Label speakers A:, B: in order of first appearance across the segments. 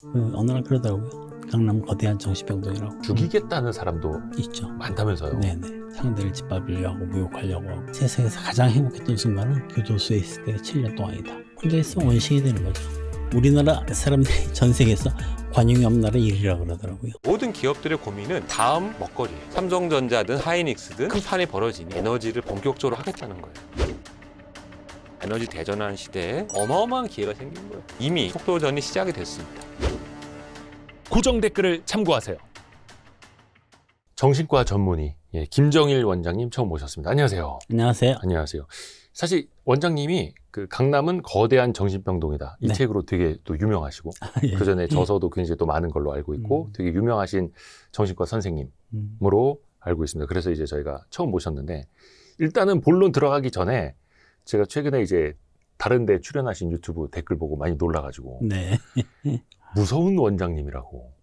A: 어느 날 그러더라고요. 강남 거대한 정신병동이라고.
B: 죽이겠다는 사람도
A: 있죠.
B: 많다면서요.
A: 네네. 상대를 짓밟으려고 하고 모욕하려고 하고. 세상에서 가장 행복했던 순간은 교도소에 있을 때 7년 동안이다. 혼자 있으면 원신이 되는 거죠. 우리나라 사람들이 전 세계에서 관용이 없는 나라 1위라고 그러더라고요.
B: 모든 기업들의 고민은 다음 먹거리예요. 삼성전자든 하이닉스든 큰 판이 벌어지니 에너지를 본격적으로 하겠다는 거예요. 에너지 대전환 시대에 어마어마한 기회가 생긴 거예요. 이미 속도전이 시작이 됐습니다. 고정 댓글을 참고하세요. 정신과 전문의 김정일 원장님 처음 모셨습니다. 안녕하세요.
A: 안녕하세요.
B: 안녕하세요. 사실 원장님이 그 강남은 거대한 정신병동이다. 이
A: 네.
B: 책으로 되게 또 유명하시고
A: 예.
B: 그 전에 저서도 굉장히 또 많은 걸로 알고 있고 되게 유명하신 정신과 선생님으로 알고 있습니다. 그래서 이제 저희가 처음 모셨는데 일단은 본론 들어가기 전에 제가 최근에 이제 다른 데 출연하신 유튜브 댓글 보고 많이 놀라가지고
A: 네.
B: 무서운 원장님이라고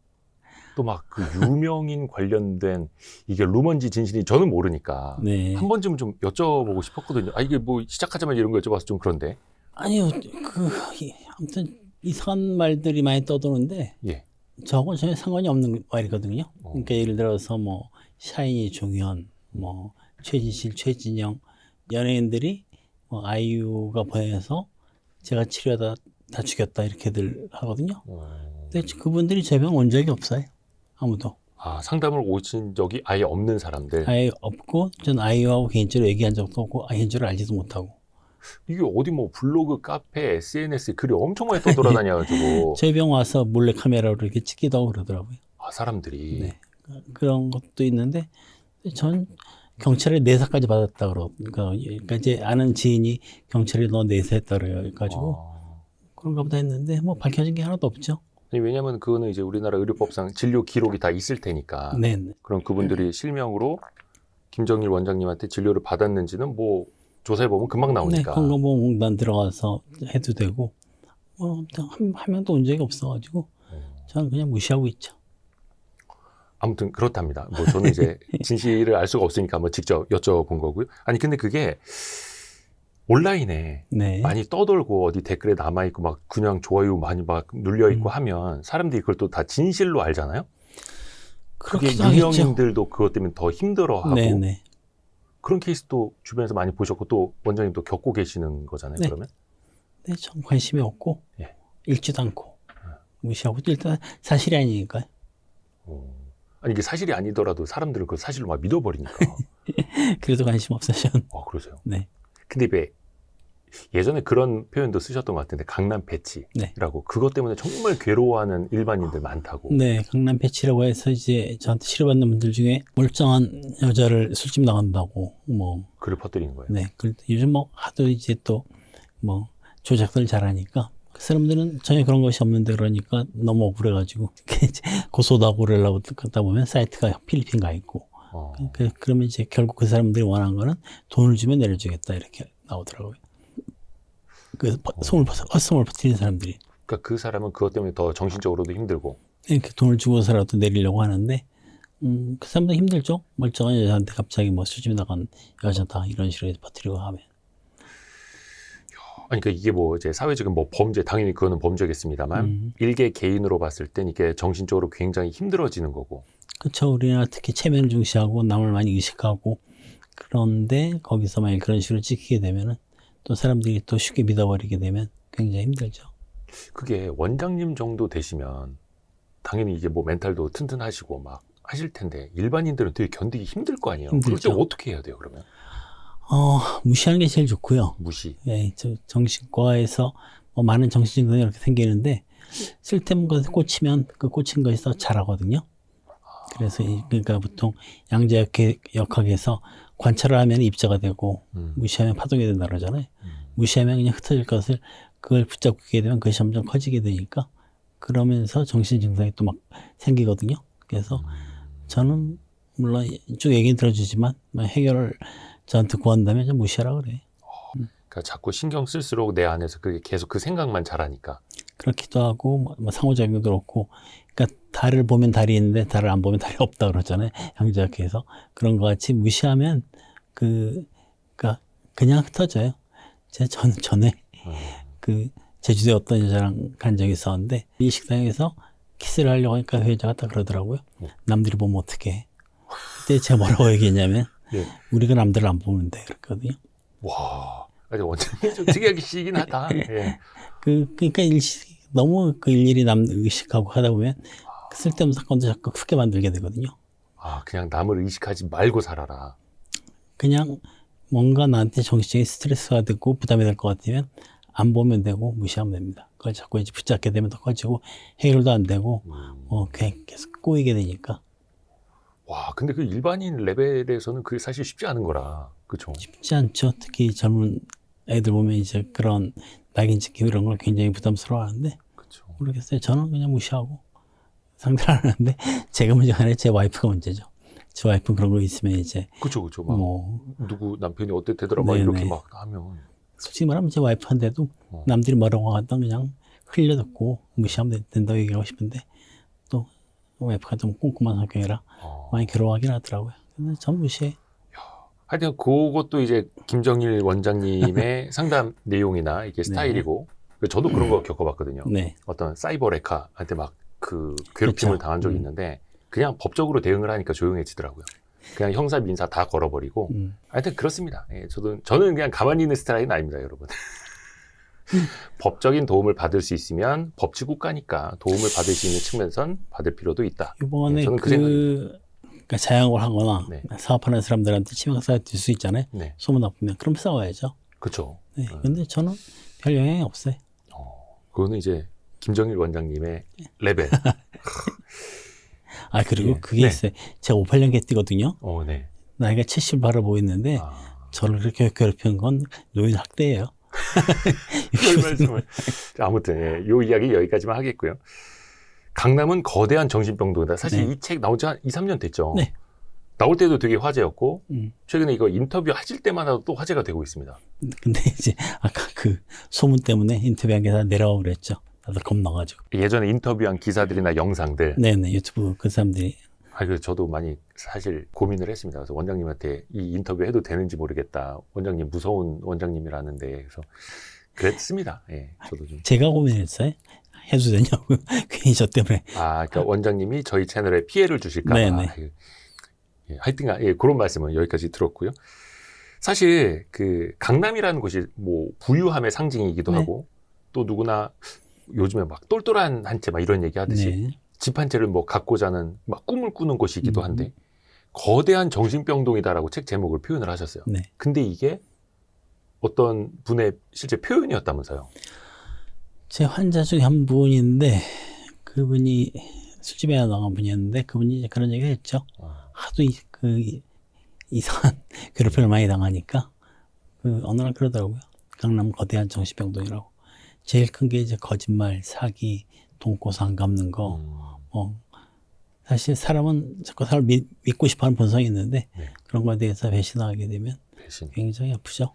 B: 또 막 그 유명인 관련된 이게 루먼지 진실이 저는 모르니까
A: 네.
B: 한 번쯤 좀 여쭤보고 싶었거든요. 아 이게 뭐 시작하자마자 이런 거 여쭤봐서 좀 그런데.
A: 아니요. 아무튼 이상한 말들이 많이 떠도는데
B: 예.
A: 저하고는 전혀 상관이 없는 말이거든요. 그러니까 예를 들어서 뭐 샤이니 종현, 뭐 최진실, 최진영 연예인들이 뭐 아이유가 보내서 제가 치료하다 다 죽였다 이렇게들 하거든요. 근데 그분들이 제 병 온 적이 없어요. 아무도.
B: 아 상담을 오신 적이 아예 없는 사람들.
A: 아예 없고 전 아이유하고 개인적으로 얘기한 적도 없고 개인적으로 알지도 못하고.
B: 이게 어디 뭐 블로그, 카페, SNS에 글이 엄청 많이 떠돌아다녀가지고
A: 제 병 와서 몰래 카메라로 이렇게 찍기도 하고 그러더라고요.
B: 아 사람들이
A: 네. 그런 것도 있는데 전 경찰에 내사까지 받았다 그러니까 이제 아는 지인이 경찰에 너 내사했다 그래가지고 그런가 보다 했는데 뭐 밝혀진 게 하나도 없죠.
B: 아니, 왜냐면 그거는 이제 우리나라 의료법상 진료 기록이 다 있을 테니까.
A: 네.
B: 그럼 그분들이 실명으로 김정일 원장님한테 진료를 받았는지는 뭐 조사해 보면 금방
A: 네,
B: 나오니까.
A: 건강보험공단 들어가서 해도 되고 뭐 한 명도 온 적이 없어가지고 저는 그냥 무시하고 있죠.
B: 아무튼 그렇답니다. 뭐 저는 이제 진실을 알 수가 없으니까 한번 직접 여쭤본 거고요. 아니 근데 그게 온라인에
A: 네.
B: 많이 떠돌고 어디 댓글에 남아있고 막 그냥 좋아요 많이 막 눌려있고 하면 사람들이 그걸 또 다 진실로 알잖아요. 그게
A: 그렇기도 하겠죠.
B: 유명인들도 그것 때문에 더 힘들어하고
A: 네네.
B: 그런 케이스도 주변에서 많이 보셨고 또 원장님도 겪고 계시는 거잖아요.
A: 네.
B: 그러면
A: 네, 전 관심이 없고
B: 예.
A: 읽지도 않고 무시하고 일단 사실이 아니니까요.
B: 아니 이게 사실이 아니더라도 사람들은 그 사실로 막 믿어버리니까.
A: 그래도 관심 없어요. 저는.
B: 그러세요.
A: 네.
B: 근데 왜 예전에 그런 표현도 쓰셨던 것 같은데 강남 패치라고
A: 네.
B: 그것 때문에 정말 괴로워하는 일반인들 많다고.
A: 네, 강남 패치라고 해서 이제 저한테 치료받는 분들 중에 멀쩡한 여자를 술집 나간다고 뭐
B: 글을 퍼뜨리는 거예요.
A: 네, 요즘 뭐 하도 이제 또 뭐 조작들 잘하니까 그 사람들은 전혀 그런 것이 없는데 그러니까 너무 억울해가지고 고소도 하고 그러려고 듣다 보면 사이트가 필리핀 가 있고 그러면 이제 결국 그 사람들이 원하는 거는 돈을 주면 내려주겠다 이렇게 나오더라고요. 그 헛소문을 퍼뜨리는 사람들이.
B: 그러니까 그 사람은 그것 때문에 더 정신적으로도 힘들고.
A: 이렇게 돈을 주고서라도 내리려고 하는데 그 사람도 힘들죠. 멀쩡한 여자한테 갑자기 뭐 수집이 나간 여자다 이런 식으로 퍼뜨리고 하면.
B: 아니, 그러니까 이게 뭐 이제 사회적인 뭐 범죄, 당연히 그거는 범죄겠습니다만 일개 개인으로 봤을 땐 이게 정신적으로 굉장히 힘들어지는 거고.
A: 그렇죠. 우리나라 특히 체면을 중시하고 남을 많이 의식하고 그런데 거기서 만약 그런 식으로 찍히게 되면은 또 사람들이 또 쉽게 믿어버리게 되면 굉장히 힘들죠.
B: 그게 원장님 정도 되시면 당연히 이게 뭐 멘탈도 튼튼하시고 막 하실 텐데 일반인들은 되게 견디기 힘들 거 아니에요. 그럴 때 어떻게 해야 돼요, 그러면?
A: 무시하는 게 제일 좋고요.
B: 무시.
A: 예, 정신과에서 뭐 많은 정신증상이 이렇게 생기는데 쓸데없는 것에 꽂히면 그 꽂힌 것이 더 잘하거든요. 그래서 그러니까 보통 양자역학에서 관찰을 하면 입자가 되고 무시하면 파동이 된다 그러잖아요. 무시하면 그냥 흩어질 것을 그걸 붙잡게 되면 그것이 점점 커지게 되니까 그러면서 정신 증상이 또 막 생기거든요. 그래서 저는 물론 쭉 얘기 들어주지만 해결을 저한테 구한다면 좀 무시하라 그래요.
B: 그러니까 자꾸 신경 쓸수록 내 안에서 그게 계속 그 생각만 자라니까.
A: 그렇기도 하고 뭐 상호작용도 그렇고 그러니까 달을 보면 달이 있는데 달을 안 보면 달이 없다 그러잖아요. 양자역학에서 그런 것 같이 무시하면 그러니까 그냥 흩어져요. 저는 전에 그 제주도에 어떤 여자랑 간 적이 있었는데 이 식당에서 키스를 하려고 하니까 회장가 딱 그러더라고요. 남들이 보면 어떡해. 그때 제가 뭐라고 얘기했냐면
B: 예.
A: 우리가 남들을 안 보면 돼 그랬거든요.
B: 와, 아니, 원장님 좀 특이하게 시긴 하다. 예.
A: 그러니까 너무 그 일일이 남 의식하고 하다 보면 쓸데없는 사건도 자꾸 크게 만들게 되거든요.
B: 아, 그냥 남을 의식하지 말고 살아라.
A: 그냥 뭔가 나한테 정신적인 스트레스가 되고 부담이 될 것 같으면 안 보면 되고 무시하면 됩니다. 그걸 자꾸 이제 붙잡게 되면 더 커지고 해결도 안 되고 계속 꼬이게 되니까.
B: 와, 근데 그 일반인 레벨에서는 그게 사실 쉽지 않은 거라. 그렇죠?
A: 쉽지 않죠. 특히 젊은 애들 보면 이제 그런 낙인 찍히고 이런 걸 굉장히 부담스러워하는데
B: 그렇죠.
A: 모르겠어요. 저는 그냥 무시하고 상대를 안 하는데 제가 문제가 아니라 제 와이프가 문제죠. 제 와이프 그런 거 있으면 이제
B: 그렇죠. 막
A: 뭐
B: 누구 남편이 어땠대더라 막
A: 네네.
B: 이렇게 막 하면
A: 솔직히 말하면 제 와이프한테도 남들이 뭐라고 하던 그냥 흘려듣고 무시하면 된다고 얘기하고 싶은데 또 와이프가 좀 꼼꼼한 성격이라 많이 괴로워하긴 하더라고요. 근데 전 무시해.
B: 하여튼 그것도 이제 김정일 원장님의 상담 내용이나 이게 스타일이고 저도 그런 거 겪어봤거든요.
A: 네.
B: 어떤 사이버 레카한테 막 그 괴롭힘을
A: 그렇죠.
B: 당한 적이 있는데 그냥 법적으로 대응을 하니까 조용해지더라고요. 그냥 형사 민사 다 걸어버리고 하여튼 그렇습니다. 예, 저는 그냥 가만히 있는 스타일은 아닙니다, 여러분. 법적인 도움을 받을 수 있으면 법치 국가니까 도움을 받을 수 있는 측면선 받을 필요도 있다.
A: 이번에
B: 예, 저는 그 생각입니다.
A: 그러니까 자영업을 하거나
B: 네.
A: 사업하는 사람들한테 치명상이 될 수 있잖아요.
B: 네,
A: 소문 나쁘면 그럼 싸워야죠.
B: 그렇죠.
A: 네. 근데 저는 별 영향이 없어요.
B: 그거는 이제 김정일 원장님의 레벨.
A: 아 그리고
B: 예.
A: 그게
B: 네.
A: 있어요. 제가 58년께 뛰거든요.
B: 네.
A: 나이가 70 바라 보이는데 저를 그렇게 괴롭히는 건 노인 학대예요.
B: 별 말씀을. 자, 아무튼 예, 요 이야기 여기까지만 하겠고요. 강남은 거대한 정신병동이다. 사실
A: 네.
B: 이 책 나온 지 한 2, 3년 됐죠.
A: 네.
B: 나올 때도 되게 화제였고
A: 음.
B: 최근에 이거 인터뷰 하실 때마다 또 화제가 되고 있습니다.
A: 근데 이제 아까 그 소문 때문에 인터뷰한 게 다 내려오고 그랬죠. 다들 겁나가지고.
B: 예전에 인터뷰한 기사들이나 영상들
A: 네네 유튜브 그 사람들이.
B: 그래서 저도 많이 사실 고민을 했습니다. 그래서 원장님한테 이 인터뷰 해도 되는지 모르겠다. 원장님 무서운 원장님이라는데 그래서 그랬습니다. 예, 저도 좀.
A: 제가 고민했어요. 해도 되냐고. 괜히 저 때문에.
B: 그러니까 원장님이 저희 채널에 피해를 주실까 봐.
A: 네네.
B: 예, 하여튼 예, 그런 말씀은 여기까지 들었고요. 사실 그 강남이라는 곳이 뭐 부유함의 상징이기도
A: 네.
B: 하고 또 누구나 요즘에 막 똘똘한 한 채 막 이런 얘기 하듯이
A: 네.
B: 집 한 채를 뭐 갖고 자는 막 꿈을 꾸는 곳이기도 한데 거대한 정신병동이다라고 책 제목을 표현을 하셨어요.
A: 네.
B: 근데 이게 어떤 분의 실제 표현이었다면서요?
A: 제 환자 중에 한 분인데 그분이 술집에 나간 분이었는데 그분이 이제 그런 얘기를 했죠. 하도 이상한 괴롭힘을 많이 당하니까 그 어느 날 그러더라고요. 강남 거대한 정신병동이라고. 제일 큰 게 이제 거짓말, 사기, 돈고스 안 갚는 거. 사실 사람은 자꾸 사람을 믿고 싶어하는 본성이 있는데
B: 네.
A: 그런 거에 대해서 배신하게 되면
B: 배신.
A: 굉장히 아프죠.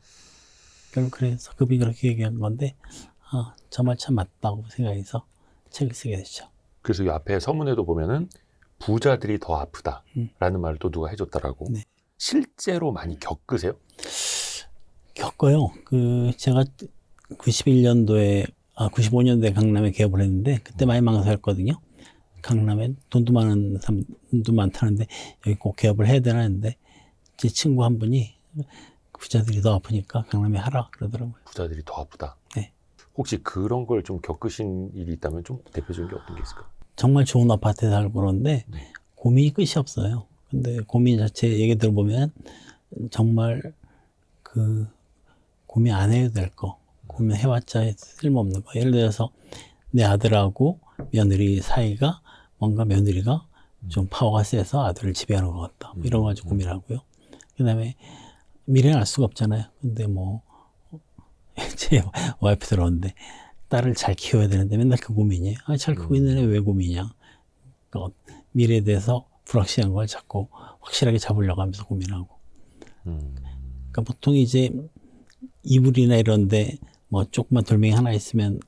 A: 결국 그래서 그분이 그렇게 얘기한 건데 저 말 참 맞다고 생각해서 책을 쓰게 됐죠.
B: 그래서 이 앞에 서문에도 보면은 부자들이 더 아프다라는 말을 또 누가 해줬다라고.
A: 네.
B: 실제로 많이 겪으세요?
A: 겪어요. 제가 95년도에 강남에 개업을 했는데 그때 많이 망설였거든요. 강남에 돈도 많은 사람도 많다는데 여기 꼭 개업을 해야 되나 했는데 제 친구 한 분이 부자들이 더 아프니까 강남에 하라 그러더라고요.
B: 부자들이 더 아프다.
A: 네.
B: 혹시 그런 걸 좀 겪으신 일이 있다면 좀 대표적인 게 어떤 게 있을까요?
A: 정말 좋은 아파트에 살고 그러는데
B: 네.
A: 고민이 끝이 없어요. 근데 고민 자체 얘기 들어보면 정말 고민 안 해도 될 거, 고민해봤자 쓸모없는 거. 예를 들어서 내 아들하고 며느리 사이가 뭔가 며느리가 좀 파워가 세서 아들을 지배하는 것 같다. 뭐 이런 거 가지고 고민하고요. 그 다음에 미래는 알 수가 없잖아요. 근데 제 와이프 들었는데 딸을 잘 키워야 되는데 맨날 그 고민이에요. 잘 크고 있는데 왜 고민이냐. 그러니까 미래에 대해서 불확실한 걸 자꾸 확실하게 잡으려고 하면서 고민하고. 그러니까 보통 이제 이불이나 이런데 뭐 조그만 돌멩이 하나 있으면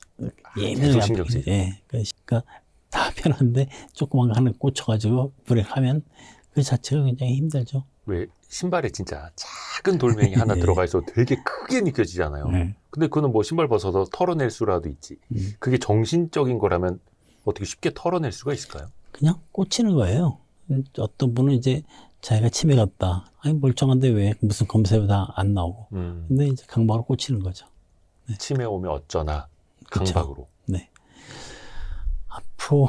A: 예민하게
B: 신경 쓰이죠.
A: 예. 그러니까 다 편한데 조그만 거 하나 꽂혀가지고 브레이크하면 그 자체가 굉장히 힘들죠.
B: 왜 신발에 진짜 작은 돌멩이 하나
A: 네.
B: 들어가 있어도 되게 크게 느껴지잖아요.
A: 네.
B: 근데 그거는 뭐 신발 벗어서 털어낼 수라도 있지. 그게 정신적인 거라면
C: 어떻게 쉽게 털어낼 수가 있을까요?
A: 그냥 꽂히는 거예요. 어떤 분은 이제 자기가 치매 같다. 아니 멀쩡한데 왜 무슨 검사에도 다 안 나오고. 근데 이제 강박으로 꽂히는 거죠.
C: 치매 오면 어쩌나
A: 그쵸.
C: 강박으로.
A: 네. 앞으로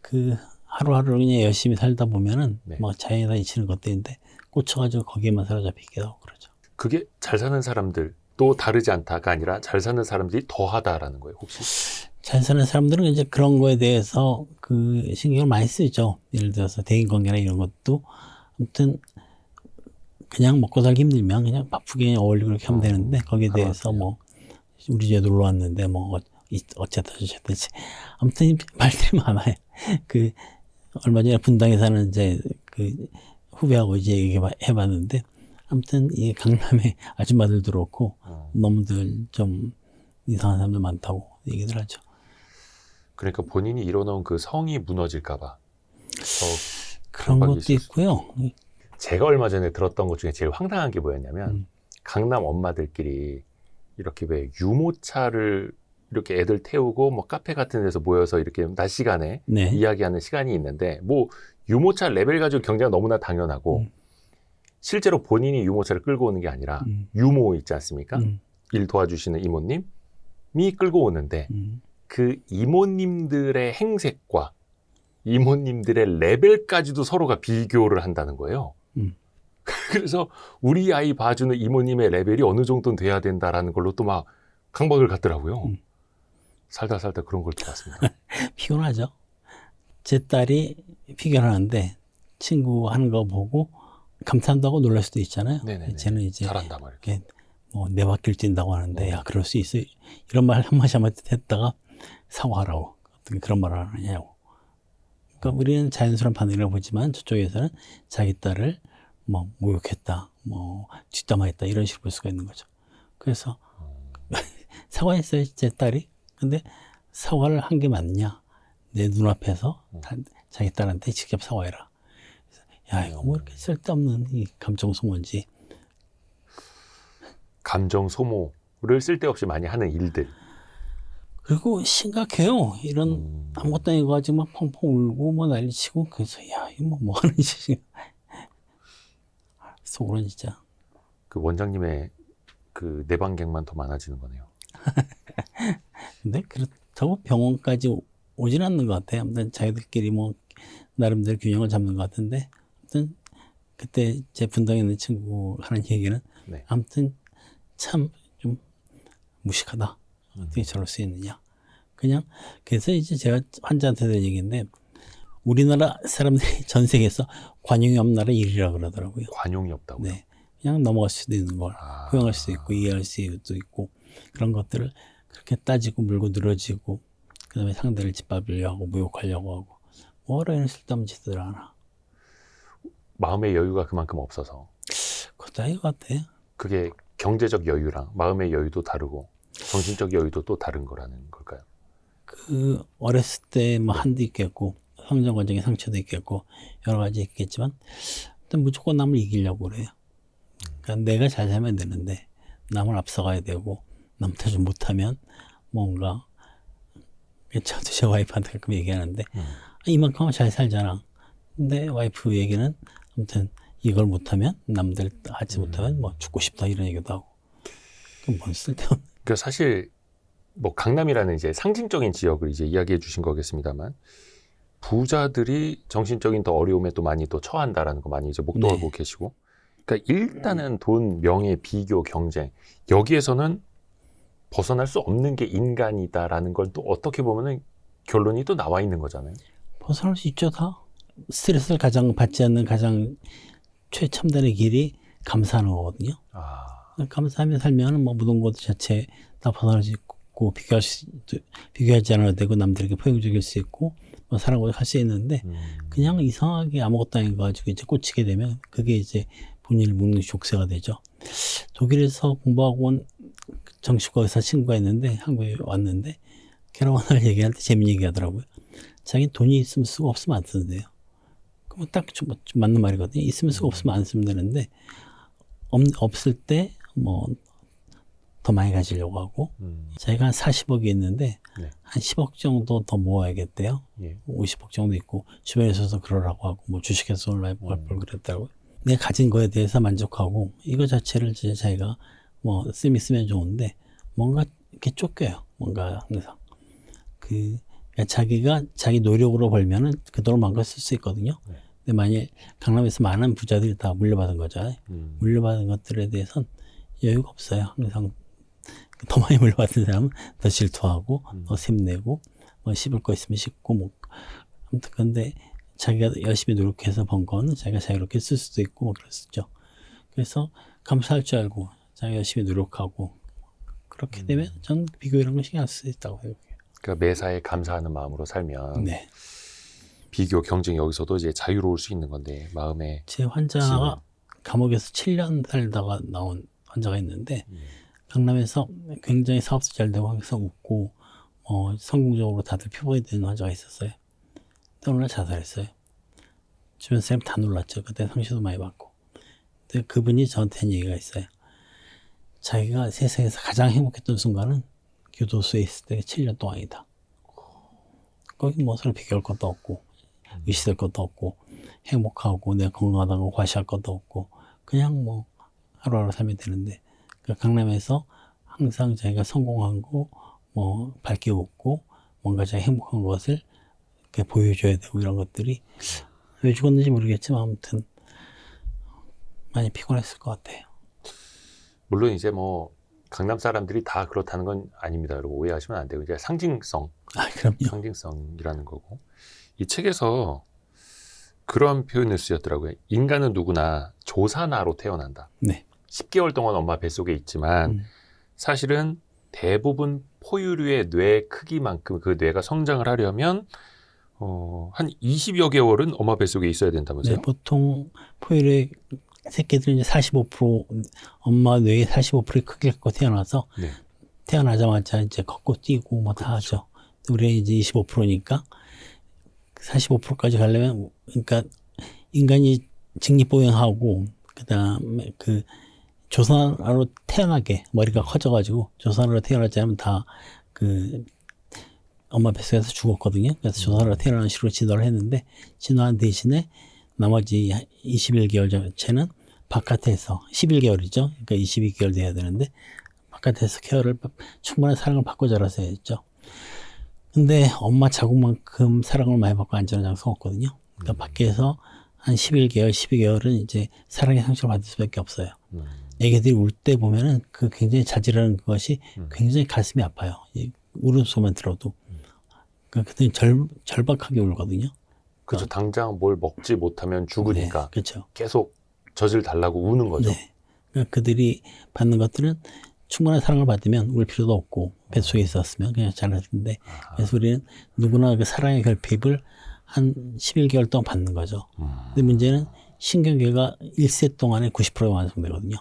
A: 그 하루하루 그냥 열심히 살다 보면은
C: 네.
A: 뭐 자연에 다 잊히는 것들인데 꽂혀가지고 거기에만 사로잡히기도 하고 그러죠.
C: 그게 잘 사는 사람들 또 다르지 않다가 아니라 잘 사는 사람들이 더하다라는 거예요, 혹시?
A: 잘 사는 사람들은 이제 그런 거에 대해서 그 신경을 많이 쓰죠. 예를 들어서 대인관계나 이런 것도 아무튼 그냥 먹고 살기 힘들면 그냥 바쁘게 어울리고 이렇게 하면 되는데 거기에 대해서
C: 하루하루요.
A: 뭐 우리 집에 놀러 왔는데 뭐 어쨌다 저쨌다지 아무튼 말들이 많아요. 그 얼마 전에 분당에 사는 이제 그 후배하고 이제 얘기해봤는데 아무튼 이 강남에 아줌마들도 그렇고 너무들 좀 이상한 사람들 많다고 얘기들 하죠.
C: 그러니까 본인이 이뤄놓은 그 성이 무너질까봐
A: 그런
C: 강박이
A: 것도
C: 있었어요.
A: 있고요.
C: 제가 얼마 전에 들었던 것 중에 제일 황당한 게 뭐였냐면 강남 엄마들끼리 이렇게 왜 유모차를 이렇게 애들 태우고 뭐 카페 같은 데서 모여서 이렇게 낮 시간에
A: 네.
C: 이야기하는 시간이 있는데 뭐 유모차 레벨 가지고 경쟁은 너무나 당연하고 실제로 본인이 유모차를 끌고 오는 게 아니라 유모 있지 않습니까? 일 도와주시는 이모님이 끌고 오는데 그 이모님들의 행색과 이모님들의 레벨까지도 서로가 비교를 한다는 거예요. 그래서 우리 아이 봐주는 이모님의 레벨이 어느 정도는 돼야 된다라는 걸로 또 막 강박을 갖더라고요. 살다 그런 걸 또 봤습니다.
A: 피곤하죠. 제 딸이 피겨하는데 친구 하는 거 보고 감탄다고 놀랄 수도 있잖아요.
C: 네네네.
A: 쟤는 이제
C: 잘한다 막 이렇게.
A: 뭐 네 바퀴를 뛴다고 하는데 야 그럴 수 있어. 이런 말 한마디 했다가 사과하라고 어떻게 그런 말을 하느냐고. 그러니까 우리는 자연스러운 반응이라고 보지만 저쪽에서는 자기 딸을 뭐 모욕했다, 뭐 뒷담화했다 이런 식으로 볼 수가 있는 거죠. 그래서 사과했어요 제 딸이. 근데 사과를 한 게 맞냐? 내 눈앞에서 자기 딸한테 직접 사과해라. 야 이거 뭐 이렇게 쓸데없는 이 감정 소모인지.
C: 감정 소모를 쓸데없이 많이 하는 일들.
A: 그리고 심각해요. 이런 아무것도 아니고 가지고 막 펑펑 울고 뭐 난리치고 그래서 야 이거 뭐 하는 짓이야. 속으로는 진짜.
C: 그 원장님의 그 내방객만 더 많아지는 거네요.
A: 근데 그렇다고 병원까지 오진 않는 것 같아요. 아무튼 자기들끼리 뭐 나름대로 균형을 잡는 것 같은데 아무튼 그때 제 분당에 있는 친구 하는 얘기는
C: 네.
A: 아무튼 참 좀 무식하다. 어떻게 저럴 수 있느냐. 그냥 그래서 이제 제가 환자한테 는 얘기인데 우리나라 사람들이 전 세계에서 관용이 없는 나라 1위라 그러더라고요.
C: 관용이 없다고요?
A: 네. 그냥 넘어갈 수도 있는 걸 포용할 수도 있고 이해할 수도 있고 그런 것들을 그렇게 따지고 물고 늘어지고 그다음에 상대를 짓밟으려고 하고 모욕하려고 하고 뭐라 이런 쓸데없는 짓을 하나.
C: 마음의 여유가 그만큼 없어서.
A: 그것도 아닌 것 같아요.
C: 그게 경제적 여유랑 마음의 여유도 다르고 정신적 여유도 또 다른 거라는 걸까요?
A: 그 어렸을 때 뭐 한도 있겠고 성장 과정의 상처도 있겠고 여러 가지 있겠지만 일단 무조건 남을 이기려고 그래요. 그러니까 내가 잘 살면 되는데 남을 앞서가야 되고 남한테 좀 못하면 뭔가 저도 제 와이프한테 가끔 얘기하는데 이만큼 하면 잘 살잖아. 근데 와이프 얘기는 아무튼 이걸 못하면 남들 하지 못하면 뭐 죽고 싶다 이런 얘기도 하고 그건 뭔 쓸데없는.
C: 그러니까 사실 뭐 강남이라는 이제 상징적인 지역을 이제 이야기해 주신 거겠습니다만 부자들이 정신적인 더 어려움에 또 많이 또 처한다라는 거 많이 이제 목도하고 계시고 그러니까 일단은 돈, 명예, 비교, 경쟁 여기에서는 벗어날 수 없는 게 인간이다라는 걸 또 어떻게 보면은 결론이 또 나와 있는 거잖아요.
A: 벗어날 수 있죠 다. 스트레스를 가장 받지 않는 가장 최첨단의 길이 감사하는 거거든요. 감사하며 살면 뭐 모든 것 자체 다 벗어날 수 있고 비교하지 않아도 되고 남들에게 포용적일 수 있고 뭐 사랑을 할 수 있는데 그냥 이상하게 아무것도 아닌 거 가지고 이제 꽂히게 되면 그게 이제 본인을 묶는 족쇄가 되죠. 독일에서 공부하고 온 정신과 의사 친구가 있는데 한국에 왔는데 걔랑 오늘 얘기할 때 재밌는 얘기 하더라고요. 자기는 돈이 있으면 쓰고 없으면 안 쓰는데요. 그럼 딱 좀 맞는 말이거든요. 있으면 쓰고 없으면 안 쓰면 되는데 없을 때 뭐 더 많이 가지려고 하고 자기가 한 40억이 있는데
C: 네.
A: 한 10억 정도 더 모아야겠대요.
C: 예.
A: 50억 정도 있고 주변에서도 그러라고 하고 뭐 주식에서 올라올 걸 그랬다고. 내가 가진 거에 대해서 만족하고 이거 자체를 이제 자기가 뭐 쓰면 좋은데 뭔가 이렇게 쫓겨요. 뭔가 항상 그러니까 자기가 자기 노력으로 벌면은 그 돈을 마음껏 쓸 수 있거든요.
C: 네.
A: 근데 만약 강남에서 많은 부자들이 다 물려받은 거잖아요. 물려받은 것들에 대해서는 여유가 없어요. 항상 더 많이 물려받은 사람은 더 질투하고 더 샘내고 뭐 씹을 거 있으면 씹고 뭐 아무튼 근데 자기가 열심히 노력해서 번 거는 자기가 자유롭게 쓸 수도 있고 뭐 그랬었죠. 그래서 감사할 줄 알고 자기가 열심히 노력하고 그렇게 되면 전 비교 이런 거 신경 안 쓸 수 있다고 생각해요.
C: 그러니까 매사에 감사하는 마음으로 살면
A: 네.
C: 비교 경쟁 여기서도 이제 자유로울 수 있는 건데 마음에
A: 제 환자가 감옥에서 7년 살다가 나온 환자가 있는데 강남에서 굉장히 사업도 잘 되고 항상 웃고 성공적으로 다들 표본이 되는 환자가 있었어요. 근데 어느 날 자살했어요. 주변 사람이 다 놀랐죠. 그때 상처도 많이 받고. 근데 그분이 저한테 한 얘기가 있어요. 자기가 세상에서 가장 행복했던 순간은 교도소에 있을 때 7년 동안이다. 거기 뭐 서로 비교할 것도 없고 의식될 것도 없고 행복하고 내가 건강하다고 과시할 것도 없고 그냥 뭐 하루하루 살면 되는데 강남에서 항상 자기가 성공한 거 뭐 밝게 웃고 뭔가 자기가 행복한 것을 이렇게 보여줘야 되고 이런 것들이 왜 죽었는지 모르겠지만 아무튼 많이 피곤했을 것 같아요.
C: 물론 이제 뭐 강남 사람들이 다 그렇다는 건 아닙니다. 여러분 오해하시면 안 되고 이제 상징성,
A: 그럼요.
C: 상징성이라는 거고 이 책에서 그런 표현을 쓰였더라고요. 인간은 누구나 조사나로 태어난다.
A: 네.
C: 10개월 동안 엄마 뱃속에 있지만 사실은 대부분 포유류의 뇌 크기만큼 그 뇌가 성장을 하려면 한 20여 개월은 엄마 뱃속에 있어야 된다면서요?
A: 네, 보통 포유류의 새끼들은 이제 45% 엄마 뇌의 45%의 크기를 갖고 태어나서
C: 네.
A: 태어나자마자 이제 걷고 뛰고 뭐 다 하죠. 우리가 이제 25%니까 45%까지 가려면 그러니까 인간이 직립보행하고 그다음에 그 조산아로 태어나게 머리가 커져가지고 조산아로 태어나지 않으면 다 그 엄마 뱃속에서 죽었거든요. 그래서 조산아로 태어나는 식으로 진화를 했는데 진화한 대신에 나머지 21개월 전체는 바깥에서 11개월이죠. 그러니까 22개월 돼야 되는데 바깥에서 케어를 충분한 사랑을 받고 자랐어야 했죠. 근데 엄마 자궁만큼 사랑을 많이 받고 안전한 장소가 없거든요. 그러니까 밖에서 한 11개월, 12개월은 이제 사랑의 상처를 받을 수밖에 없어요. 애기들이 울 때 보면은 그 굉장히 자지러는 것이 굉장히 가슴이 아파요. 울음소리만 들어도. 그때 절박하게 울거든요.
C: 그렇죠. 당장 뭘 먹지 못하면 죽으니까
A: 네, 그렇죠.
C: 계속 젖을 달라고 우는 거죠.
A: 네. 그러니까 그들이 받는 것들은 충분한 사랑을 받으면 울 필요도 없고 뱃속에 있었으면 그냥 자랄 텐데 그래서 우리는 누구나 그 사랑의 결핍을 한 11개월 동안 받는 거죠. 근데 문제는 신경계가 1세 동안에 90%가 완성되거든요.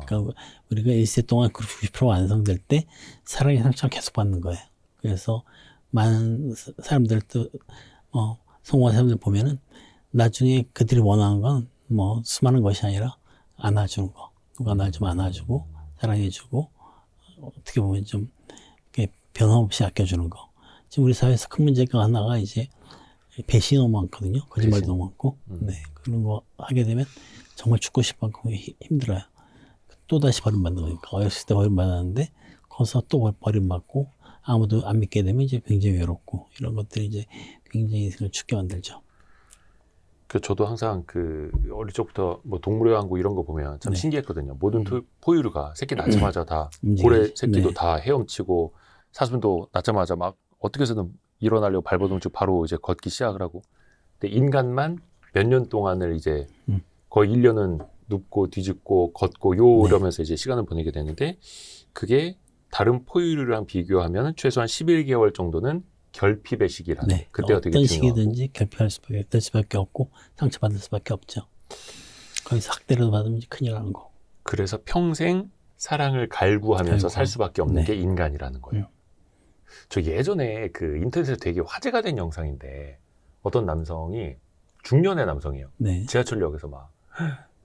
A: 그러니까 우리가 1세 동안 90% 완성될 때 사랑의 상처를 계속 받는 거예요. 그래서 많은 사람들도 성공한 사람들 보면은 나중에 그들이 원하는 건 뭐 수많은 것이 아니라 안아주는 거. 누가 날 좀 안아주고 사랑해주고 어떻게 보면 좀 이렇게 변함없이 아껴주는 거. 지금 우리 사회에서 큰 문제가 하나가 이제 배신이 너무 많거든요. 거짓말도 너무 많고. 네. 그런 거 하게 되면 정말 죽고 싶은 만큼 힘들어요. 또다시 버림받는 거니까. 어렸을 때 버림받았는데 커서 또 버림받고 아무도 안 믿게 되면 이제 굉장히 외롭고 이런 것들이 이제 굉장히 인생을 죽게 만들죠.
C: 저도 항상 그 어릴 적부터 뭐 동물의 왕국 이런 거 보면 참
A: 네.
C: 신기했거든요. 모든 포유류가 새끼 낳자마자 다 고래 새끼도 다 헤엄치고 사슴도 낳자마자 막 어떻게 해서든 일어나려고 발버둥 치고 바로 이제 걷기 시작을 하고. 근데 인간만 몇 년 동안을 이제 거의 1년은 눕고 뒤집고 걷고 이러면서 이제 시간을 보내게 되는데 그게 다른 포유류랑 비교하면 최소한 11개월 정도는 결핍의 시기라는
A: 네.
C: 그때가 되게
A: 어떤
C: 중요하고.
A: 시기든지 결핍할 수밖에 없고 상처받을 수밖에 없죠. 거기서 학대를 받으면 큰일 나는 거.
C: 그래서 평생 사랑을 갈구하면서 살 수밖에 없는
A: 네.
C: 게 인간이라는 거예요. 저 예전에 그 인터넷에서 되게 화제가 된 영상인데 어떤 남성이 중년의 남성이에요.
A: 네.
C: 지하철역에서 막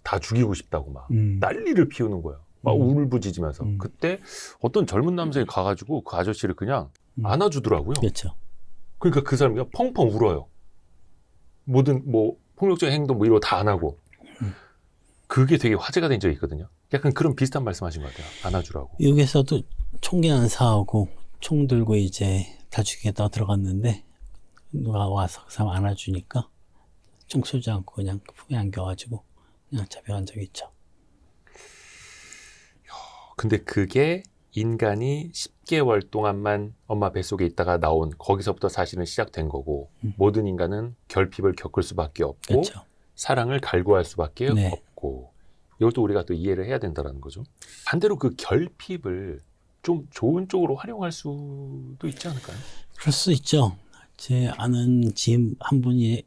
C: 다 죽이고 싶다고 막 난리를 피우는 거예요. 막 울부짖으면서. 그때 어떤 젊은 남성이 가가지고 그 아저씨를 그냥 안아주더라고요.
A: 그렇죠.
C: 그러니까 그 사람이 그냥 펑펑 울어요. 모든 뭐 폭력적인 행동 뭐 이런 거 다 안 하고. 그게 되게 화제가 된 적이 있거든요. 약간 그런 비슷한 말씀하신 것 같아요. 안아주라고.
A: 여기서도 총기 안 사오고 총 들고 이제 다 죽이겠다고 들어갔는데 누가 와서 그 사람 안아주니까 총 쏘지 않고 그냥 품에 안겨가지고 그냥 잡혀간 적이 있죠.
C: 근데 그게 인간이 10개월 동안만 엄마 뱃속에 있다가 나온 거기서부터 사실은 시작된 거고 모든 인간은 결핍을 겪을 수밖에 없고
A: 그렇죠.
C: 사랑을 갈구할 수밖에
A: 네.
C: 없고 이것도 우리가 또 이해를 해야 된다는 거죠. 반대로 그 결핍을 좀 좋은 쪽으로 활용할 수도 있지 않을까요?
A: 그럴 수 있죠. 제 아는 지인 한 분이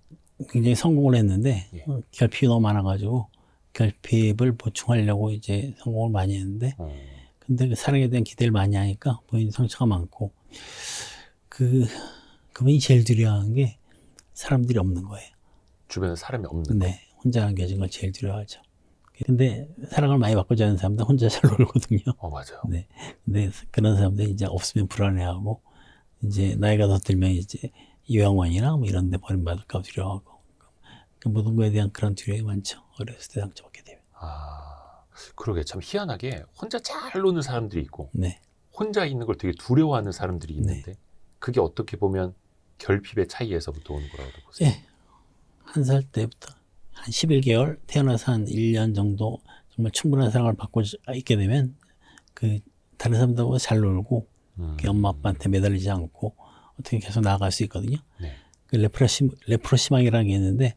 A: 굉장히 성공을 했는데
C: 예.
A: 결핍이 너무 많아가지고 결핍을 보충하려고 이제 성공을 많이 했는데 근데 그 사랑에 대한 기대를 많이 하니까 본인 상처가 많고 그분이 제일 두려워하는 게 사람들이 없는 거예요.
C: 주변에 사람이 없는
A: 네, 혼자 남겨진 걸 제일 두려워하죠. 근데 사랑을 많이 받고자 하는 사람들 혼자 잘 놀거든요.
C: 맞아요.
A: 네, 근데 그런 사람들 이제 없으면 불안해하고 이제 나이가 더 들면 이제 요양원이나 뭐 이런 데 버림받을까 두려워하고 그 모든 거에 대한 그런 두려움이 많죠. 어렸을 때 상처받게 되면.
C: 그러게 참 희한하게 혼자 잘 노는 사람들이 있고
A: 네,
C: 혼자 있는 걸 되게 두려워하는 사람들이 있는데 그게 어떻게 보면 결핍의 차이에서부터 오는 거라고 보세요.
A: 예, 한 살 때부터 한 11개월 태어나서 한 1년 정도 정말 충분한 사랑을 받고 있게 되면 그 다른 사람들하고 잘 놀고 그 엄마 아빠한테 매달리지 않고 어떻게 계속 나아갈 수 있거든요.
C: 네.
A: 그 레프로시망이라는 게 있는데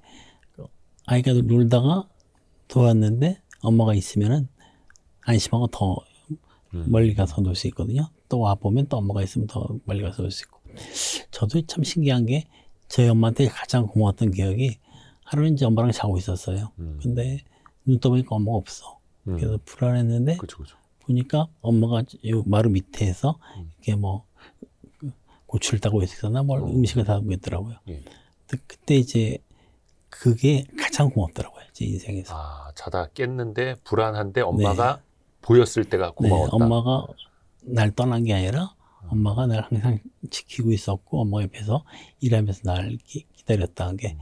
A: 아이가 놀다가 돌아왔는데 엄마가 있으면은 안심하고 더 멀리 가서 놀 수 있거든요. 또 와보면 또 엄마가 있으면 더 멀리 가서 놀 수 있고. 저도 참 신기한 게 저희 엄마한테 가장 고마웠던 기억이 하루는 이제 엄마랑 자고 있었어요. 근데 눈 떠보니까 엄마가 없어. 그래서 불안했는데
C: 그렇죠.
A: 보니까 엄마가 요 마루 밑에서 이렇게 뭐 고추를 따고 있었나 뭘 음식을 담고 있더라고요.
C: 예.
A: 그때 이제 그게 가장 고맙더라고요. 제 인생에서.
C: 자다 깼는데 불안한데 엄마가 보였을 때가 고마웠다.
A: 네, 엄마가 날 떠난 게 아니라 엄마가 날 항상 지키고 있었고 엄마 옆에서 일하면서 날 기다렸다는 게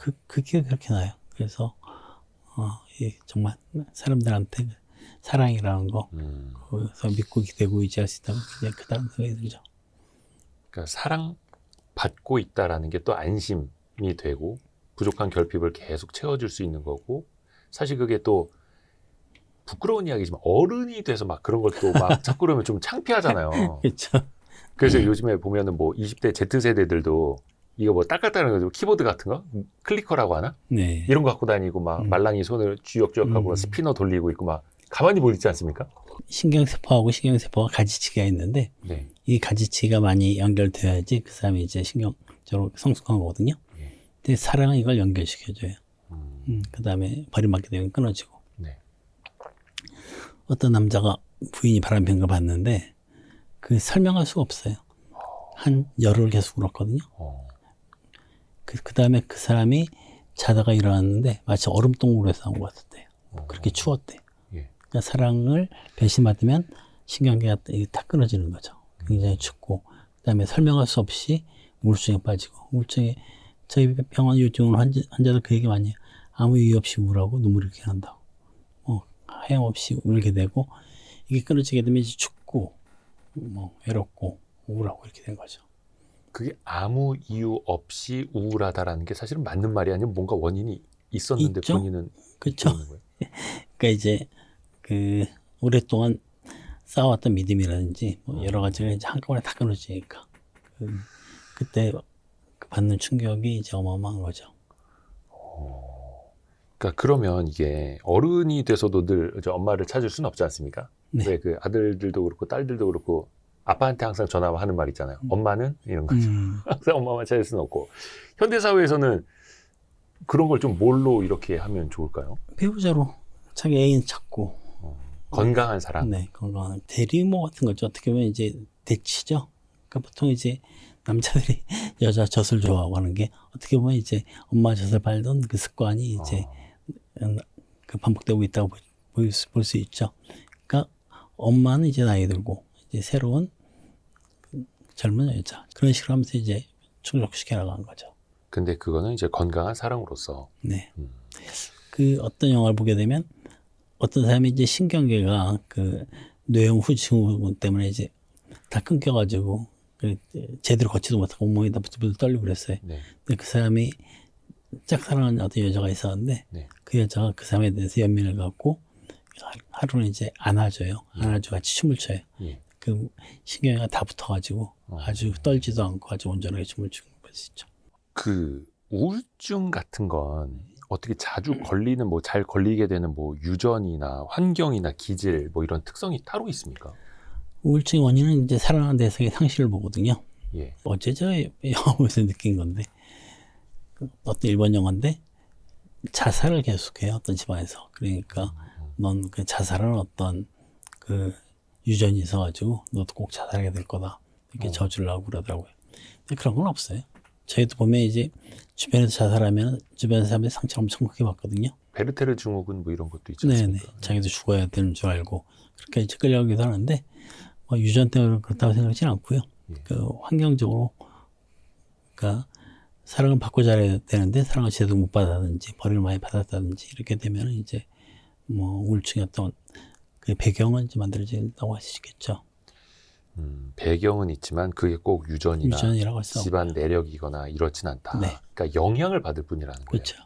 A: 그 기억이 그렇게 나요. 그래서 정말 사람들한테 사랑이라는 거 거기서 믿고 기대고 의지할 수 있다면 굉장히 크다는 생각이 들죠.
C: 그러니까 사랑 받고 있다라는 게 또 안심이 되고 부족한 결핍을 계속 채워줄 수 있는 거고 사실 그게 또 부끄러운 이야기지만 어른이 돼서 막 그런 걸 또 막 자꾸 그러면 좀 창피하잖아요.
A: 그렇죠.
C: 그래서 요즘에 보면은 뭐 20대 Z세대들도 이거 뭐 딸깍딸깍 키보드 같은 거 클리커라고 하나?
A: 네.
C: 이런 거 갖고 다니고 막 말랑이 손을 쥐역쥐역하고 스피너 돌리고 있고 막 가만히 못 있지 않습니까?
A: 신경세포하고 신경세포가 가지치기가 있는데
C: 네.
A: 이 가지치기가 많이 연결돼야지 그 사람이 이제 신경적으로 성숙한 거거든요. 근데 사랑은 이걸 연결시켜줘요. 그 다음에 버림받게 되면 끊어지고.
C: 네.
A: 어떤 남자가 부인이 바람핀 걸 봤는데 그 설명할 수가 없어요. 한 열흘 계속 울었거든요. 그 다음에 그 사람이 자다가 일어났는데 마치 얼음동굴에 싸운 것 같았대요. 그렇게 추웠대요.
C: 예.
A: 그러니까 사랑을 배신받으면 신경계가 다 끊어지는 거죠. 굉장히 춥고 그 다음에 설명할 수 없이 우울증에 빠지고 우울증에 저희 병원 요즘 환자들 그 얘기 많이 해요. 아무 이유 없이 우울하고 눈물이 이렇게 난다고. 하염없이 울게 되고 이게 끊어지게 되면 이제 춥고 외롭고 우울하고 이렇게 된 거죠.
C: 그게 아무 이유 없이 우울하다라는 게 사실은 맞는 말이 아니면 뭔가 원인이 있었는데
A: 있죠?
C: 본인은
A: 그렇죠.
C: 있는 거예요.
A: 그러니까 이제 그 오랫동안 쌓아왔던 믿음이라든지 뭐 여러 가지가 이제 한꺼번에 다 끊어지니까 그때 받는 충격이 이제 어마어마한 거죠.
C: 그러니까 그러면 이게 어른이 돼서도 늘 엄마를 찾을 수는 없지 않습니까?
A: 네.
C: 왜 그 아들들도 그렇고 딸들도 그렇고 아빠한테 항상 전화하는 말 있잖아요. 엄마는 이런 거죠. 항상 엄마만 찾을 수는 없고 현대 사회에서는 그런 걸 좀 뭘로 이렇게 하면 좋을까요?
A: 배우자로 자기 애인 찾고
C: 건강한 사랑.
A: 네, 건강한 대리모 같은 거죠. 어떻게 보면 이제 대치죠. 그러니까 보통 이제 남자들이 여자 젖을 좋아하고 하는 게 어떻게 보면 이제 엄마 젖을 밟던 그 습관이 이제 그 반복되고 있다고 볼 수 있죠. 그러니까 엄마는 이제 나이 들고 이제 새로운 젊은 여자 그런 식으로 하면서 이제 충족시켜 나가는 거죠.
C: 근데 그거는 이제 건강한 사랑으로서.
A: 네. 그 어떤 영화를 보게 되면 어떤 사람이 이제 신경계가 그 뇌형 후증후군 때문에 이제 다 끊겨가지고 제대로 걷지도 못하고 온몸이 다 부들부들 떨리고 그랬어요.
C: 네.
A: 근데 그 사람이 짝사랑하는 어떤 여자가 있었는데
C: 네.
A: 그 여자가 그 사람에 대해서 연민을 갖고 하루는 이제 안아줘요. 안아줘 같이 춤을 춰요.
C: 예.
A: 그 신경이 다 붙어가지고 아주 떨지도 않고 아주 온전하게 춤을 추는 걸 수 있죠.
C: 그 우울증 같은 건 어떻게 자주 걸리는 뭐 잘 걸리게 되는 뭐 유전이나 환경이나 기질 뭐 이런 특성이 따로 있습니까?
A: 우울증 원인은 이제 사랑하는 대상의 상실을 보거든요.
C: 예.
A: 어제 저 영화에서 느낀 건데 어떤 일본 영화인데 자살을 계속해요. 어떤 집안에서. 그러니까 넌 그 자살은 어떤 그 유전이 있어가지고 너도 꼭 자살하게 될 거다. 이렇게 저주를 하고 그러더라고요. 근데 그런 건 없어요. 저희도 보면 이제 주변에서 자살하면 주변 사람들이 상처를 엄청 크게 받거든요.
C: 베르테르 증후군 뭐 이런 것도 있지
A: 네네.
C: 않습니까?
A: 자기도 죽어야 되는 줄 알고 그렇게 이제 끌려가기도 하는데 뭐 유전 때문에 그렇다고 생각하지는 않고요.
C: 예.
A: 그 환경적으로 그러니까 사랑을 받고 자라야 되는데 사랑을 제대로 못 받았든지 벌을 많이 받았다든지 이렇게 되면 이제 뭐 우울증의 어떤 그 배경은 이제 만들어진다고 할 수 있겠죠.
C: 배경은 있지만 그게 꼭 유전이나
A: 유전이라고 할 수 없고.
C: 집안 내력이거나 이렇진 않다.
A: 네.
C: 그러니까 영향을 받을 뿐이라는 거예요.
A: 그렇죠.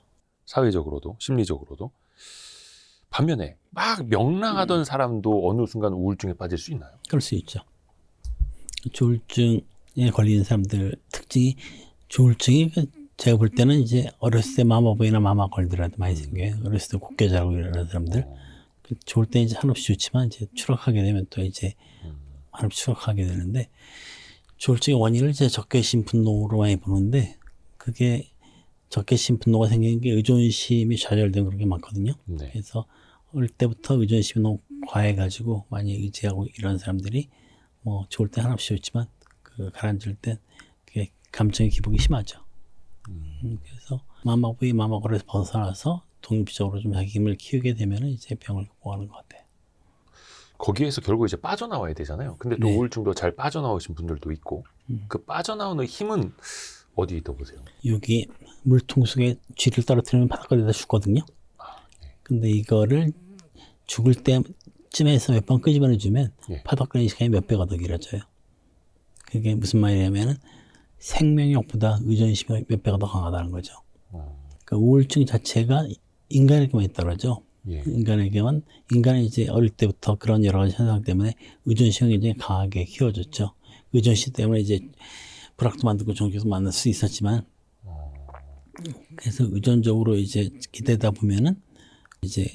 C: 사회적으로도 심리적으로도. 반면에 막 명랑하던 사람도 어느 순간 우울증에 빠질 수 있나요?
A: 그럴 수 있죠. 조울증에 걸리는 사람들 특징이 조울증이 제가 볼 때는 이제 어렸을 때 마마보이나 마마걸들한테 많이 생겨요. 어렸을 때 곱게 자라고 이러는 사람들. 좋을 때 이제 한없이 좋지만 이제 추락하게 되면 또 이제 한없이 추락하게 되는데 조울증의 원인을 이제 적개심 분노로 많이 보는데 그게 적개심 분노가 생기는 게 의존심이 좌절된 그런 게 많거든요.
C: 네.
A: 그래서 어릴 때부터 의존심이 너무 과해가지고 많이 의지하고 이런 사람들이 뭐 좋을 때 한없이 좋지만 그 가라앉을 땐 그게 감정의 기복이 심하죠. 그래서 마마보이 마마걸에서 벗어나서 독립적으로 좀 자기 힘을 키우게 되면 이제 병을 극복하는 것 같아요.
C: 거기에서 결국 이제 빠져나와야 되잖아요. 근데 또
A: 네.
C: 우울증도 잘 빠져나오신 분들도 있고 그 빠져나오는 힘은 어디에 있다고 보세요?
A: 여기 물통 속에 쥐를 떨어뜨리면 바닷가에다 죽거든요. 근데 이거를 죽을 때쯤에서 몇 번 끄집어내 주면
C: 예.
A: 바닷가의 시간이 몇 배가 더 길어져요. 그게 무슨 말이냐면은 생명력보다 의존심이 몇 배가 더 강하다는 거죠. 그러니까 우울증 자체가 인간에게만 있더라죠.
C: 예.
A: 인간은 이제 어릴 때부터 그런 여러 가지 현상 때문에 의존심이 굉장히 강하게 키워졌죠. 의존심 때문에 이제 불악도 만들고 종교도 만날 수 있었지만 그래서 의존적으로 이제 기대다 보면은 이제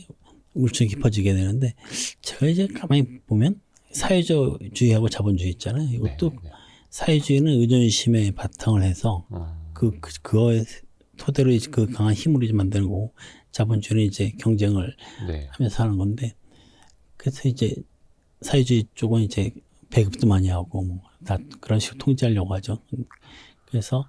A: 우울증이 깊어지게 되는데 제가 이제 가만히 보면 사회주의하고 자본주의 있잖아요. 이것도
C: 네.
A: 사회주의는 의존심에 바탕을 해서 그거에 토대로 이제 그 강한 힘으로 이제 만드는 거고 자본주의는 이제 경쟁을
C: 네.
A: 하면서 하는 건데 그래서 이제 사회주의 쪽은 이제 배급도 많이 하고 뭐 다 그런 식으로 통제하려고 하죠. 그래서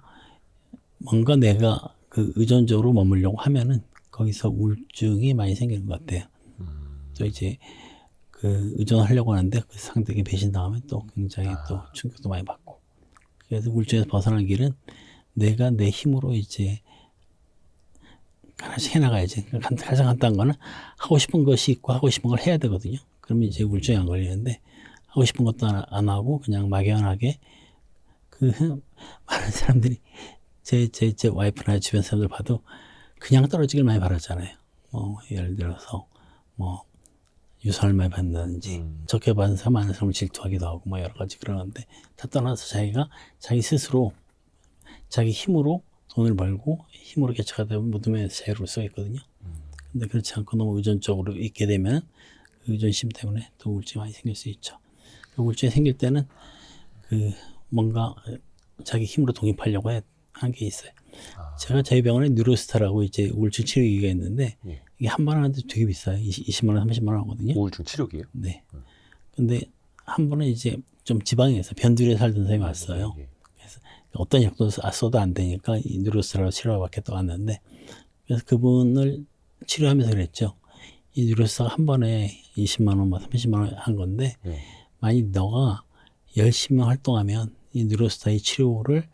A: 뭔가 내가 그 의존적으로 머물려고 하면은 거기서 우울증이 많이 생기는 것 같아요. 또 이제 그 의존하려고 하는데 그 상대에게 배신당하면 또 굉장히 또 충격도 많이 받고. 그래서 우울증에서 벗어나는 길은 내가 내 힘으로 이제 하나씩 해나가야지. 가장 간단한 거는 하고 싶은 것이 있고 하고 싶은 걸 해야 되거든요. 그러면 이제 우울증이 안 걸리는데 하고 싶은 것도 안 하고 그냥 막연하게 그 많은 사람들이 제 와이프나 주변 사람들 봐도 그냥 떨어지길 많이 바라잖아요. 뭐 예를 들어서 뭐 유산을 많이 받는다든지 적게 받은 사람 많은 사람을 질투하기도 하고 뭐 여러 가지 그러는데 다 떠나서 자기가 자기 스스로 자기 힘으로 돈을 벌고 힘으로 개척하다 보면 모든 면에서 자유로울 수가 있거든요. 근데 그렇지 않고 너무 의존적으로 있게 되면 그 의존심 때문에 또 우울증이 많이 생길 수 있죠. 그 우울증이 생길 때는 그 뭔가 자기 힘으로 독립하려고 하는 게 있어요. 제가 저희 병원에 뉴로스타라고 이제 우울증 치료기가 있는데
C: 예. 이게
A: 이게 한 번 하는데 되게 비싸요. 20만 원, 30만 원 하거든요.
C: 우울증 치료기요?
A: 네. 근데 한 번은 이제 좀 지방에서 변두리에 살던 사람이 왔어요.
C: 예.
A: 그래서 어떤 약도 써도 안 되니까 이 뉴로스타라고 치료받겠다고 왔는데 그래서 그분을 치료하면서 그랬죠. 이 뉴로스타가 한 번에 20만 원, 뭐 30만 원 한 건데
C: 네.
A: 만약 너가 열심히 활동하면 이 뉴로스타의 치료를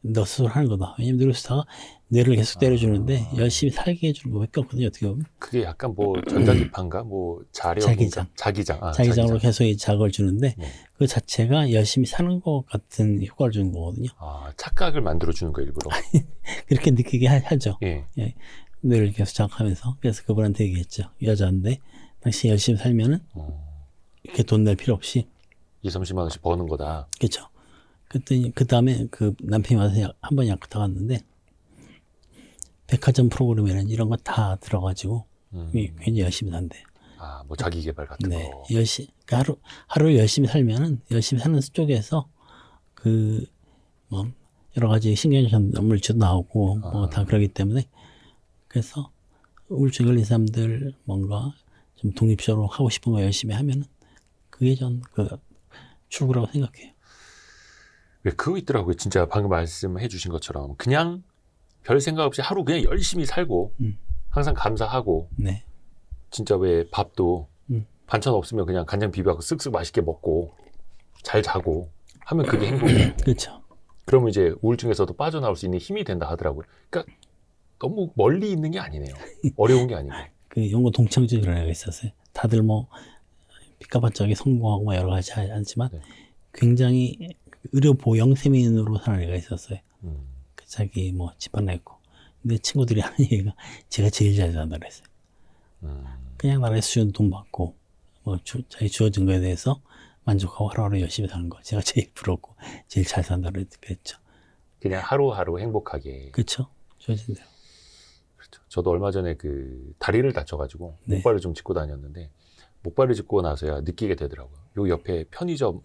A: 너 스스로 하는 거다. 왜냐면 뉴로스타가 뇌를 계속 때려주는데 열심히 살게 해주는 거밖에 없거든요. 어떻게 보면
C: 그게 약간 뭐 전자기판가 뭐
A: 자기장.
C: 자기장.
A: 자기장으로 계속 이 자극을 주는데
C: 네.
A: 그 자체가 열심히 사는 것 같은 효과를 주는 거거든요.
C: 착각을 만들어 주는 거 일부러.
A: 그렇게 느끼게 하죠.
C: 예.
A: 뇌를 계속 자극하면서. 그래서 그분한테 얘기했죠. 여자인데 당신 열심히 살면은 이렇게 돈 낼 필요 없이
C: 20-30만 원씩 버는 거다.
A: 그렇죠. 그랬더니 그 다음에 그 남편이 와서 한 번 약 타갔는데 백화점 프로그램에는 이런 거 다 들어가지고 굉장히 열심히 산대.
C: 뭐 자기 개발 같은
A: 네,
C: 거.
A: 그러니까 하루 열심히 살면은 열심히 사는 쪽에서 뭐 여러 가지 신경전 물질도 나오고 뭐 다 그러기 때문에 그래서 우울증 걸린 사람들 뭔가 좀 독립적으로 하고 싶은 거 열심히 하면은 그게 전 출구라고 생각해요.
C: 왜 그거 있더라고요. 진짜 방금 말씀해 주신 것처럼 그냥 별 생각 없이 하루 그냥 열심히 살고 항상 감사하고
A: 네.
C: 진짜 왜 밥도 반찬 없으면 그냥 간장 비벼갖고 쓱쓱 맛있게 먹고 잘 자고 하면 그게 행복이에요.
A: 그렇죠.
C: 그러면 이제 우울증에서도 빠져나올 수 있는 힘이 된다 하더라고요. 그러니까 너무 멀리 있는 게 아니네요. 어려운 게 아니고.
A: 그 연구 동창주 그런 애가 있었어요. 다들 뭐 삐까번쩍하게 성공하고 뭐 여러 가지 하지 않지만
C: 네.
A: 굉장히 의료 보형세민으로 사는 애가 있었어요. 그 자기 뭐 집 하나 있고. 근데 친구들이 하는 얘기가 제가 제일 잘 산다 그랬어요. 그냥 나라에서 주는 돈 받고 뭐 자기 주어진 거에 대해서 만족하고 하루하루 열심히 사는 거. 제가 제일 부럽고 제일 잘 산다 그랬죠.
C: 그냥 하루하루 행복하게.
A: 그렇죠. 주어진 대로.
C: 그렇죠. 저도 얼마 전에 그 다리를 다쳐가지고
A: 네.
C: 목발을 좀 짚고 다녔는데 목발을 짚고 나서야 느끼게 되더라고요. 요 옆에 편의점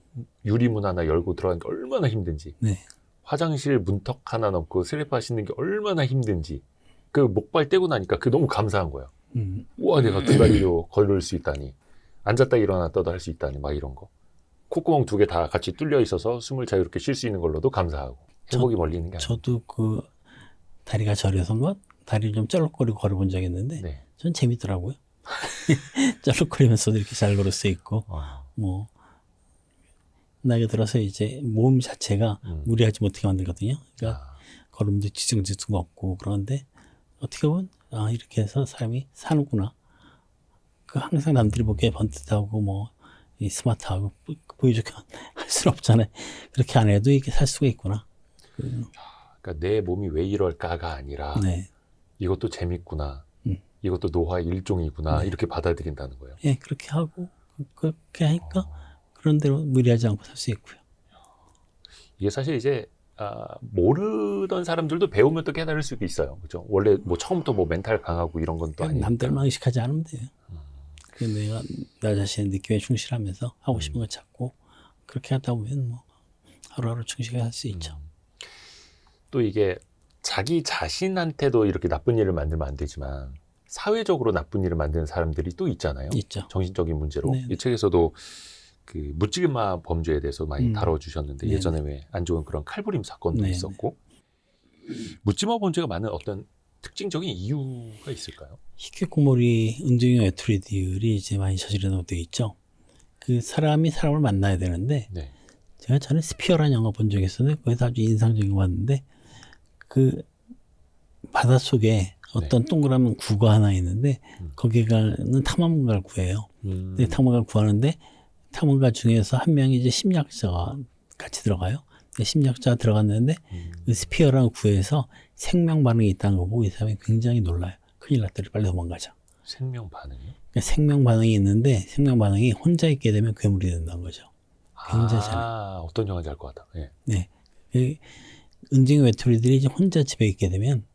C: 유리문 하나 열고 들어가는 게 얼마나 힘든지.
A: 네.
C: 화장실 문턱 하나 넘고 슬리퍼 신는 게 얼마나 힘든지. 그 목발 떼고 나니까 그게 너무 감사한 거예요. 우와, 내가 두 다리로 걸을 수 있다니. 앉았다 일어났다도 할 수 있다니. 막 이런 거. 콧구멍 2개 다 같이 뚫려 있어서 숨을 자유롭게 쉴 수 있는 걸로도 감사하고. 행복이 멀리 있는 게 아니에요.
A: 저도 그 다리가 저려서인가 다리를 좀 쩔룩거리고 걸어본 적이 있는데
C: 네.
A: 전 재밌더라고요. 쩔룩거리면서도 이렇게 잘 걸을 수 있고 뭐 나이가 들어서 이제 몸 자체가 무리하지 못하게 만들거든요. 그러니까 걸음도 뒤숭뒤숭 없고 그런데 어떻게 보면 이렇게 해서 사람이 사는구나. 그 항상 남들이 보기에 번듯하고 뭐 이 스마트하고 보여주게 할 수는 없잖아요. 그렇게 안 해도 이렇게 살 수가 있구나.
C: 그러니까 내 몸이 왜 이럴까가 아니라
A: 네.
C: 이것도 재밌구나. 이것도 노화의 일종이구나.
A: 네.
C: 이렇게 받아들인다는 거예요.
A: 예, 그렇게 하고 그렇게 하니까 그런 대로 무리하지 않고 살 수 있고요.
C: 이게 사실 이제 모르던 사람들도 배우면 또 깨달을 수 있어요. 그죠? 원래 뭐 처음부터 뭐 멘탈 강하고 이런 건 또 아니니까.
A: 남들만 의식하지 않으면 돼요. 그 내가 나 자신의 느낌에 충실하면서 하고 싶은 걸 찾고 그렇게 하다 보면 뭐 하루하루 충실하게 할 수 있죠.
C: 또 이게 자기 자신한테도 이렇게 나쁜 일을 만들면 안 되지만 사회적으로 나쁜 일을 만드는 사람들이 또 있잖아요.
A: 있죠.
C: 정신적인 문제로.
A: 네네.
C: 이 책에서도 그 묻지마 범죄에 대해서 많이 다뤄주셨는데
A: 네네.
C: 예전에 왜 안 좋은 그런 칼부림 사건도
A: 네네.
C: 있었고 묻지마 범죄가 많은 어떤 특징적인 이유가 있을까요?
A: 히키코모리, 은중형 외톨이들이 이제 많이 저지르는 것도 있죠. 그 사람이 사람을 만나야 되는데
C: 네.
A: 제가 전에 스피어라는 영화 본 적이 있었는데 거기서 아주 인상적인 거 봤는데 그 바닷속에 어떤 동그라미 구가 하나 있는데 거기에 가는 탐험가를 구해요. 근데 탐험가를 구하는데 탐험가 중에서 한 명이 이제 심리학자가 같이 들어가요. 근데 심리학자가 들어갔는데 그 스피어라는 구에서 생명 반응이 있다는 거 보고 이 사람이 굉장히 놀라요. 큰일 났다. 빨리 도망가자.
C: 생명 반응이요?
A: 그러니까 생명 반응이 있는데 생명 반응이 혼자 있게 되면 괴물이 된다는 거죠. 굉장히 잘해요.
C: 어떤 영화인지 알 것 같다. 예.
A: 네. 그 은징이 외톨이들이 이제 혼자 집에 있게 되면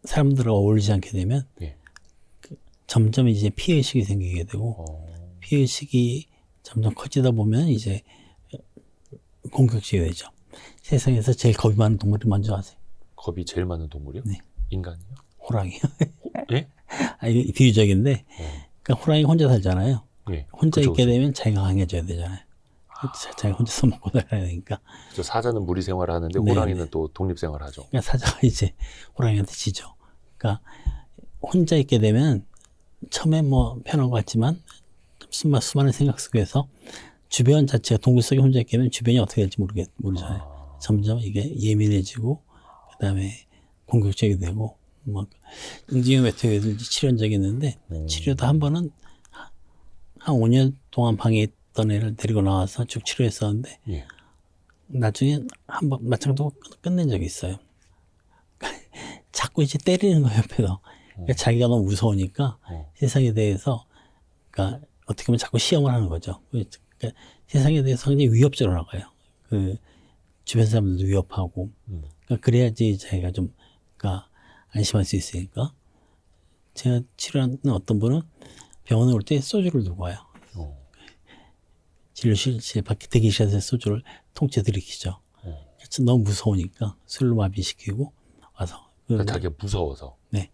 A: 사람들과 어울리지 않게 되면
C: 예.
A: 점점 이제 피해의식이 생기게 되고 피해의식이 점점 커지다 보면 이제 공격적이 되죠. 세상에서 제일 겁이 많은 동물이 뭔지 아세요?
C: 겁이 제일 많은 동물이요?
A: 네.
C: 인간이요?
A: 호랑이요.
C: 예?
A: 이게 비유적인데 그러니까 호랑이가 혼자 살잖아요.
C: 예.
A: 혼자
C: 그쵸,
A: 있게
C: 그쵸.
A: 되면 자기가 강해져야 되잖아요. 자기가 혼자서 먹고 살아야 되니까.
C: 저 사자는 무리 생활을 하는데
A: 네,
C: 호랑이는 또 독립 생활을 하죠.
A: 그러니까 사자가 이제 호랑이한테 지죠. 그러니까 혼자 있게 되면 처음에 뭐 편한 것 같지만 수많은 생각 속에서 주변 자체가 동굴 속에 혼자 있게 되면 주변이 어떻게 될지 모르잖아요. 점점 이게 예민해지고 그다음에 공격적이 되고 뭐 응징의 메타드든지 치료적이 있는데 치료도 한 번은 한 5년 동안 방에 있던 애를 데리고 나와서 쭉 치료했었는데
C: 예.
A: 나중에 한 번 마찬가지로 끝낸 적이 있어요. 자꾸 이제 때리는 거예요, 옆에서. 그러니까 자기가 너무 무서우니까 세상에 대해서 그러니까 어떻게 보면 자꾸 시험을 하는 거죠. 그러니까 세상에 대해서 굉장히 위협적으로 나가요. 그 주변 사람들도 위협하고 그러니까 그래야지 자기가 좀 그러니까 안심할 수 있으니까. 제가 치료하는 어떤 분은 병원에 올 때 소주를 두고 와요. 진료실 밖에 대기실에서 소주를 통째 들이키죠. 너무 무서우니까 술로 마비시키고 와서.
C: 그러니까 자기가 무서워서.
A: 네.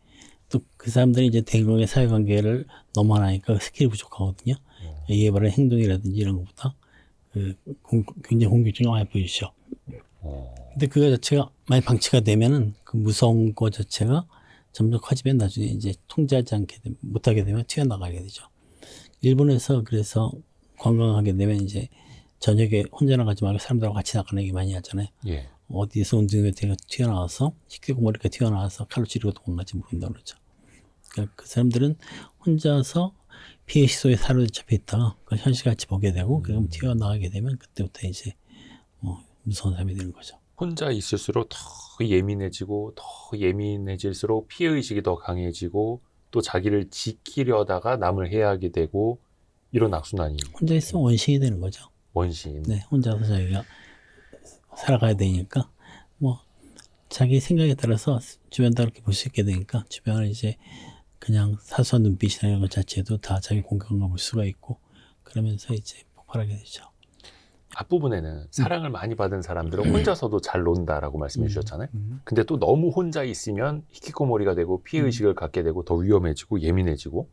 A: 또 그 사람들이 이제 대인관계 사회관계를 너무 안 하니까 스킬이 부족하거든요. 이에 바른 행동이라든지 이런 것보다 굉장히 공격적인 많이 보이시죠. 근데 그거 자체가 많이 방치가 되면은 그 무서운 거 자체가 점점 커지면 나중에 이제 통제하지 못하게 되면 튀어나가게 되죠. 일본에서 그래서 관광하게 되면 이제 저녁에 혼자 나가지 말고 사람들하고 같이 나가는 게 많이 하잖아요.
C: 예.
A: 어디서 운동회가 튀어나와서 희귀고머리가 튀어나와서 칼로 찌르고 도망가지 모른다고 그러죠. 그러니까 그 사람들은 혼자서 피해 시소에 사로잡혀 있다가 그걸 현실같이 보게 되고 그럼 튀어나가게 되면 그때부터 이제 무서운 사람이 되는 거죠.
C: 혼자 있을수록 더 예민해지고 더 예민해질수록 피해의식이 더 강해지고 또 자기를 지키려다가 남을 해하게 되고 이런 악순환이.
A: 혼자 있으면 원신이 되는 거죠.
C: 원신.
A: 네, 혼자서 자기가 살아가야 되니까 뭐 자기 생각에 따라서 주변도 그렇게 볼 수 있게 되니까 주변을 이제 그냥 사소한 눈빛이나 이런 것 자체도 다 자기 공격을 볼 수가 있고 그러면서 이제 폭발하게 되죠.
C: 앞부분에는 사랑을 많이 받은 사람들은 혼자서도 잘 논다라고 말씀해 주셨잖아요. 근데 또 너무 혼자 있으면 히키코모리가 되고 피해의식을 갖게 되고 더 위험해지고 예민해지고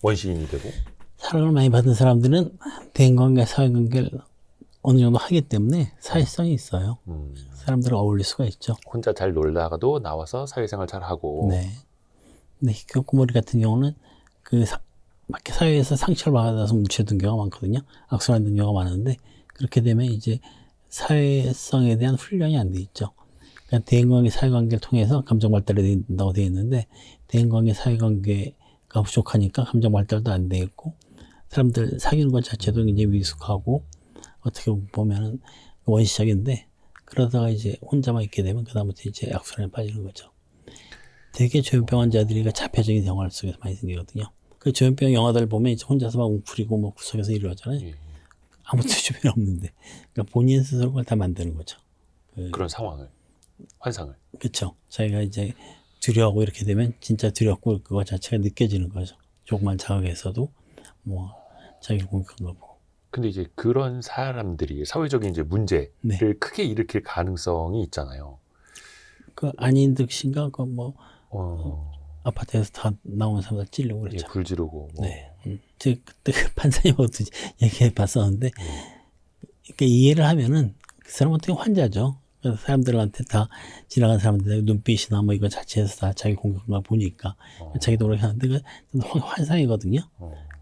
C: 원시인이 되고.
A: 사랑을 많이 받은 사람들은 대인관계, 사회관계를 어느 정도 하기 때문에 사회성이 있어요. 사람들과 어울릴 수가 있죠.
C: 혼자 잘 놀다가도 나와서 사회생활 잘 하고.
A: 네. 근데 히키코모리 같은 경우는 밖에 사회에서 상처를 받아서 뭉쳐둔 경우가 많거든요. 악순환된 경우가 많은데 그렇게 되면 이제 사회성에 대한 훈련이 안 돼 있죠. 그러니까 대인관계, 사회관계를 통해서 감정 발달이 된다고 되어 있는데 대인관계, 사회관계가 부족하니까 감정 발달도 안 돼 있고 사람들 사귀는 것 자체도 굉장히 미숙하고 어떻게 보면은 원시적인데 그러다가 이제 혼자만 있게 되면 그다음부터 이제 악순환에 빠지는 거죠. 되게 조현병 환자들이 자폐적인 생활 속에서 많이 생기거든요. 그 조현병 영화들 보면 이제 혼자서 막 웅크리고 뭐 구석에서 이러잖아요. 아무도 주변에 없는데. 그러니까 본인 스스로 그걸 다 만드는 거죠.
C: 그런 상황을, 환상을.
A: 그렇죠. 자기가 이제 두려워하고 이렇게 되면 진짜 두렵고 그거 자체가 느껴지는 거죠. 조금만 자극해서도 뭐 자기를 공격한 거 보고.
C: 근데 이제 그런 사람들이 사회적인 이제 문제를
A: 네.
C: 크게 일으킬 가능성이 있잖아요.
A: 그 안인득신가 그 뭐 아파트에서 다 나온 사람들 찔려고
C: 예,
A: 그랬죠.
C: 불 지르고. 뭐.
A: 네. 제가 그때 그 판사님하고도 얘기해 봤었는데, 그러니까 이해를 하면은 그 사람은 어떻게 환자죠. 그래서 사람들한테 다 지나간 사람들 눈빛이나 뭐 이거 자체에서 다 자기 공격만 보니까 자기도 그렇게 하는데 그 환상이거든요.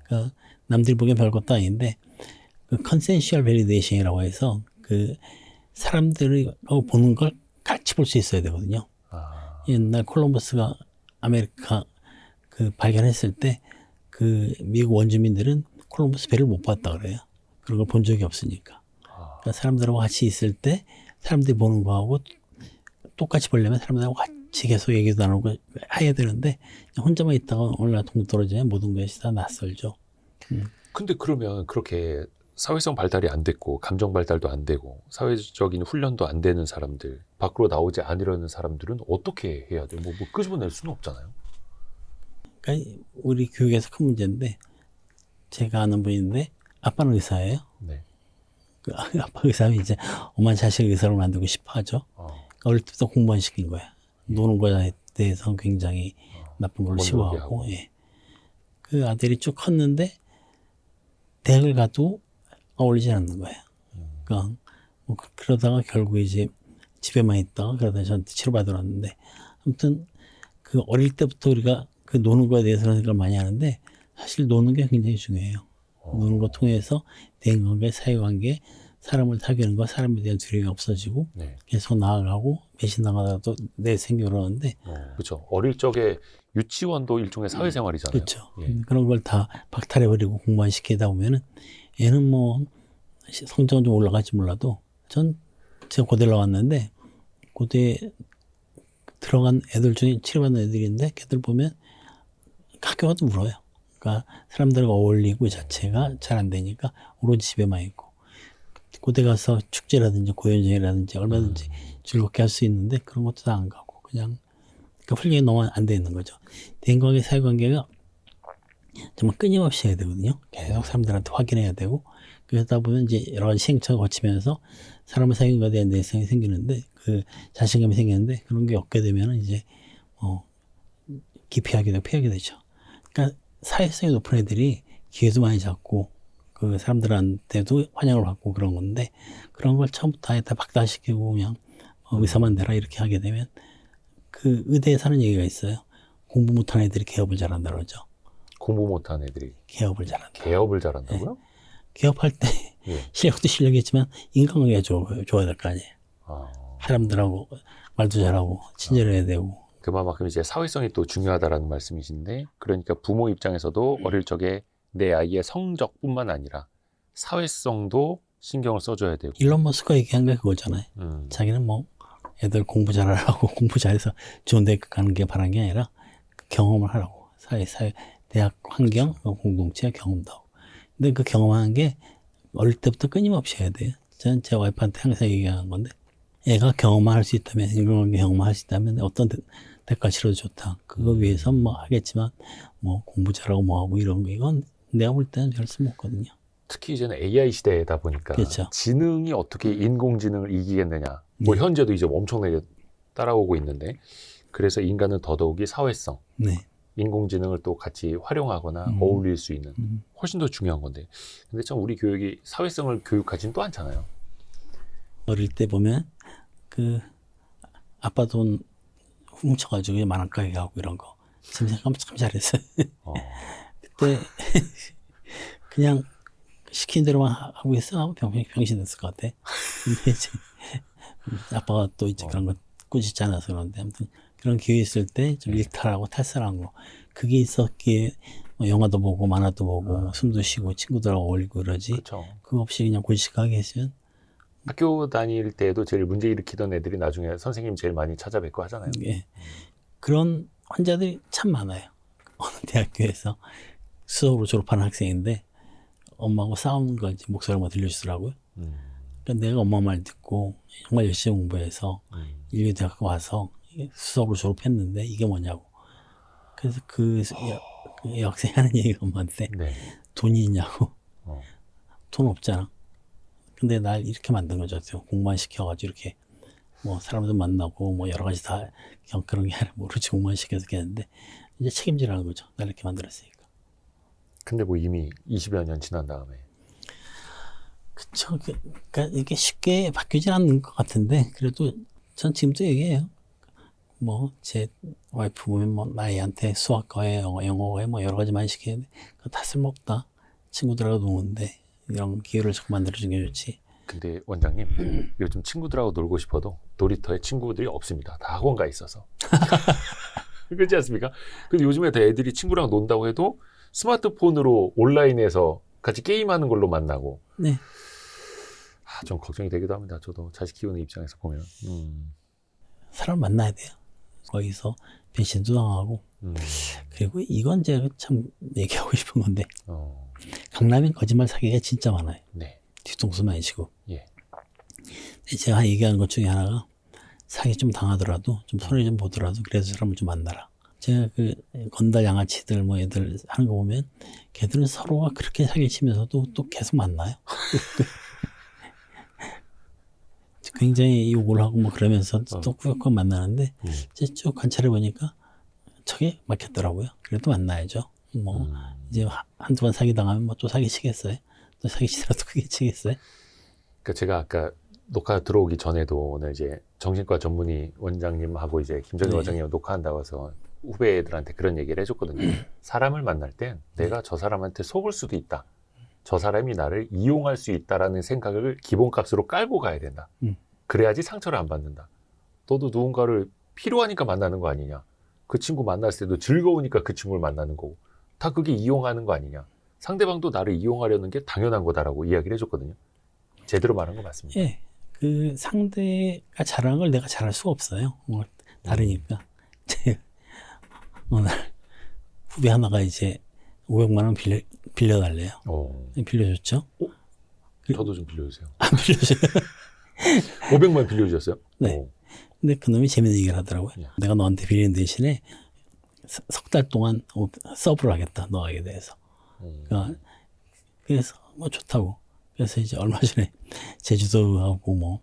A: 그러니까 남들이 보기엔 별것도 아닌데 그 컨센슈얼 베리데이션이라고 해서 그 사람들이 보는 걸 같이 볼 수 있어야 되거든요. 옛날 콜럼버스가 아메리카 그 발견했을 때 그 미국 원주민들은 콜럼버스 배를 못 봤다 그래요. 그런 걸 본 적이 없으니까. 그러니까 사람들하고 같이 있을 때 사람들이 보는 거하고 똑같이 보려면 사람들하고 같이 계속 얘기도 나누고 해야 되는데 혼자만 있다가 어느 날 동떨어지면 모든 것이 다 낯설죠.
C: 근데 그러면 그렇게 사회성 발달이 안 됐고 감정 발달도 안 되고 사회적인 훈련도 안 되는 사람들, 밖으로 나오지 않으려는 사람들은 어떻게 해야 돼요? 뭐 끄집어낼 수는 없잖아요.
A: 그러니까 우리 교육에서 큰 문제인데 제가 아는 분인데 아빠는 의사예요.
C: 네.
A: 그 아빠 의사면 이제 엄마 자식 의사로 만들고 싶어 하죠. 어릴 때부터 공부만 시킨 거야. 노는 거에 대해서 굉장히 나쁜 걸로 시도하고. 예. 그 아들이 쭉 컸는데 대학을 가도 어울리지 않는 거예요. 그러니까 뭐 그러다가 결국 이제 집에만 있다가 그러다 저한테 치료받으러 왔는데 아무튼 그 어릴 때부터 우리가 그 노는 거에 대해서는 생각을 많이 하는데 사실 노는 게 굉장히 중요해요. 노는 거 통해서 대인관계, 사회관계, 사람을 사귀는 거, 사람에 대한 두려움이 없어지고
C: 네.
A: 계속 나아가고 배신당하다가도 내 생겨 그러는데
C: 그렇죠. 어릴 적에 유치원도 일종의 사회생활이잖아요.
A: 그렇죠.
C: 예.
A: 그런 걸 다 박탈해버리고 공부만 시키다 보면은 얘는 뭐 성적은 좀 올라갈지 몰라도 제가 고대 나왔는데 고대 들어간 애들 중에 치료받는 애들인데 걔들 보면 학교 가도 울어요. 그러니까 사람들과 어울리고 자체가 잘 안 되니까 오로지 집에만 있고 고대 가서 축제라든지 고연정이라든지 얼마든지 즐겁게 할 수 있는데 그런 것도 다 안 가고 그냥 그러니까 훈련이 너무 안 돼 있는 거죠. 대인관계, 사회관계가 정말 끊임없이 해야 되거든요. 계속 사람들한테 확인해야 되고 그러다 보면 이제 여러 가지 시행착오를 거치면서 사람을 사귀는 것에 대한 내성이 생기는데 그 자신감이 생기는데 그런 게 없게 되면 이제 기피하게 되고 피하게 되죠. 그러니까 사회성이 높은 애들이 기회도 많이 잡고 그 사람들한테도 환영을 받고 그런 건데 그런 걸 처음부터 다 박탈시키고 그냥 의사만 내라 이렇게 하게 되면 그 의대에서 하는 얘기가 있어요. 공부 못하는 애들이 개업을 잘한다 그러죠.
C: 공부 못한 애들이
A: 개업을 잘한다.
C: 개업을 잘한다고요?
A: 개업할 때
C: 예.
A: 실력도 실력이지만 인간관계가 좋아야 될 거 아니에요.
C: 아,
A: 사람들하고 말도 잘하고 친절해야 되고.
C: 그만큼 이제 사회성이 또 중요하다라는 말씀이신데, 그러니까 부모 입장에서도 어릴 적에 내 아이의 성적뿐만 아니라 사회성도 신경을 써줘야 되고.
A: 일론 머스크가 얘기한 게 그거잖아요. 자기는 뭐 애들 공부 잘하라고 공부 잘해서 좋은 대학 가는 게 바란 게 아니라 경험을 하라고. 사회, 대학 환경, 공동체 경험도 하고. 근데 그 경험하는 게 어릴 때부터 끊임없이 해야 돼요. 저는 제 와이프한테 항상 얘기하는 건데 애가 경험만 할 수 있다면, 인간관계 경험만 할 수 있다면 어떤 대가 치러도 좋다. 그거 위해서 뭐 하겠지만 뭐 공부 잘하고 뭐 하고 이런 거 이건 내가 볼 때는 별 쓸모 없거든요.
C: 특히 이제는 AI 시대다 보니까
A: 그렇죠.
C: 지능이 어떻게 인공지능을 이기겠느냐. 뭐 현재도 이제 엄청나게 따라오고 있는데, 그래서 인간은 더더욱이 사회성,
A: 네.
C: 인공지능을 또 같이 활용하거나 어울릴 수 있는 훨씬 더 중요한 건데, 근데 참 우리 교육이 사회성을 교육하진 또 않잖아요.
A: 어릴 때 보면 그 아빠 돈 훔쳐가지고 만화가게 가고 이런 거 지금 생각하면 참 잘했어요. 그때 그냥 시킨 대로만 하고 있어 병신 됐을 것 같아. 근데 이제 아빠가 또 이제 그런 거 꾸짖지 않아서 그런데 아무튼 그런 기회 있을 때 좀 일탈하고 탈선한 거 그게 있었기에 뭐 영화도 보고 만화도 보고 숨도 쉬고 친구들하고 어울리고 그러지.
C: 그렇죠.
A: 그거 없이 그냥 고지식하게 했으면
C: 학교 다닐 때도 제일 문제 일으키던 애들이 나중에 선생님 제일 많이 찾아뵙고 하잖아요.
A: 예. 그런 환자들이 참 많아요. 어느 대학교에서 수석으로 졸업하는 학생인데 엄마하고 싸우는 거 이제 목소리만 들려주더라고요. 그러니까 내가 엄마 말 듣고 정말 열심히 공부해서 인류대학 와서 수석으로 졸업했는데 이게 뭐냐고. 그래서 그 학생이 하는 얘기가 엄마한테
C: 네.
A: 돈이 있냐고.
C: 어.
A: 돈 없잖아. 근데 날 이렇게 만든 거죠. 공부만 시켜가지고 이렇게 뭐 사람들 만나고 뭐 여러 가지 다 그런 게 아니라 모르지 공부만 시켜서 했는데 이제 책임지라는 거죠. 날 이렇게 만들었으니까.
C: 근데 뭐 이미 20여 년 지난 다음에.
A: 그쵸. 그러니까 이게 쉽게 바뀌진 않는 것 같은데 그래도 전 지금도 얘기해요. 뭐 제 와이프 보면 뭐 나이한테 수학과에 영어과에 뭐 여러 가지 많이 시키는데 그거 다 쓸모없다. 친구들하고 노는데 이런 기회를 자꾸 만들어주는 게 좋지.
C: 근데 원장님 요즘 친구들하고 놀고 싶어도 놀이터에 친구들이 없습니다. 다 학원 가 있어서. 그렇지 않습니까? 근데 요즘에 다 애들이 친구랑 논다고 해도 스마트폰으로 온라인에서 같이 게임하는 걸로 만나고.
A: 네.
C: 좀 걱정이 되기도 합니다. 저도 자식 키우는 입장에서 보면.
A: 사람 만나야 돼요. 거기서 배신도 당하고. 그리고 이건 제가 참 얘기하고 싶은 건데 강남엔 거짓말 사기가 진짜 많아요.
C: 네.
A: 뒤통수 많이 치고.
C: 예.
A: 제가 얘기하는 것 중에 하나가 사기 좀 당하더라도 좀 손해 좀 보더라도 그래서 사람을 좀 만나라. 제가 그 건달 양아치들 뭐 애들 하는 거 보면 걔들은 서로가 그렇게 사기 치면서도 또 계속 만나요. 굉장히 욕을 하고 뭐 그러면서 또 꾸역꾸역 만나는데 이제 쭉 관찰해 보니까 척에 막혔더라고요. 그래도 만나야죠. 뭐 이제 한두 번 사기 당하면 뭐 또 사기 치겠어요. 또 사기 치더라도 크게 치겠어요.
C: 그러니까 제가 아까 녹화 들어오기 전에도 오늘 이제 정신과 전문의 원장님하고 이제 김정일
A: 네.
C: 원장님 녹화한다고 해서 후배들한테 그런 얘기를 해줬거든요. 사람을 만날 땐 내가 저 사람한테 속을 수도 있다. 저 사람이 나를 이용할 수 있다라는 생각을 기본값으로 깔고 가야 된다. 그래야지 상처를 안 받는다. 너도 누군가를 필요하니까 만나는 거 아니냐. 그 친구 만났을 때도 즐거우니까 그 친구를 만나는 거고. 다 그게 이용하는 거 아니냐. 상대방도 나를 이용하려는 게 당연한 거다라고 이야기를 해줬거든요. 제대로 말한 거 맞습니다.
A: 예, 그 상대가 잘하는 걸 내가 잘할 수가 없어요. 뭐 다르니까. 어느 날 후배 하나가 이제 500만 원 빌려달래요. 빌려줬죠.
C: 저도 좀 빌려주세요.
A: 안 빌려줘요.
C: 500만 원 빌려주셨어요?
A: 네. 근데 그놈이 재밌는 얘기를 하더라고요.
C: 예.
A: 내가 너한테 빌리는 대신에 석 달 동안 서브를 하겠다. 너에게 대해서. 그래서 뭐 좋다고. 그래서 이제 얼마 전에 제주도 가고 뭐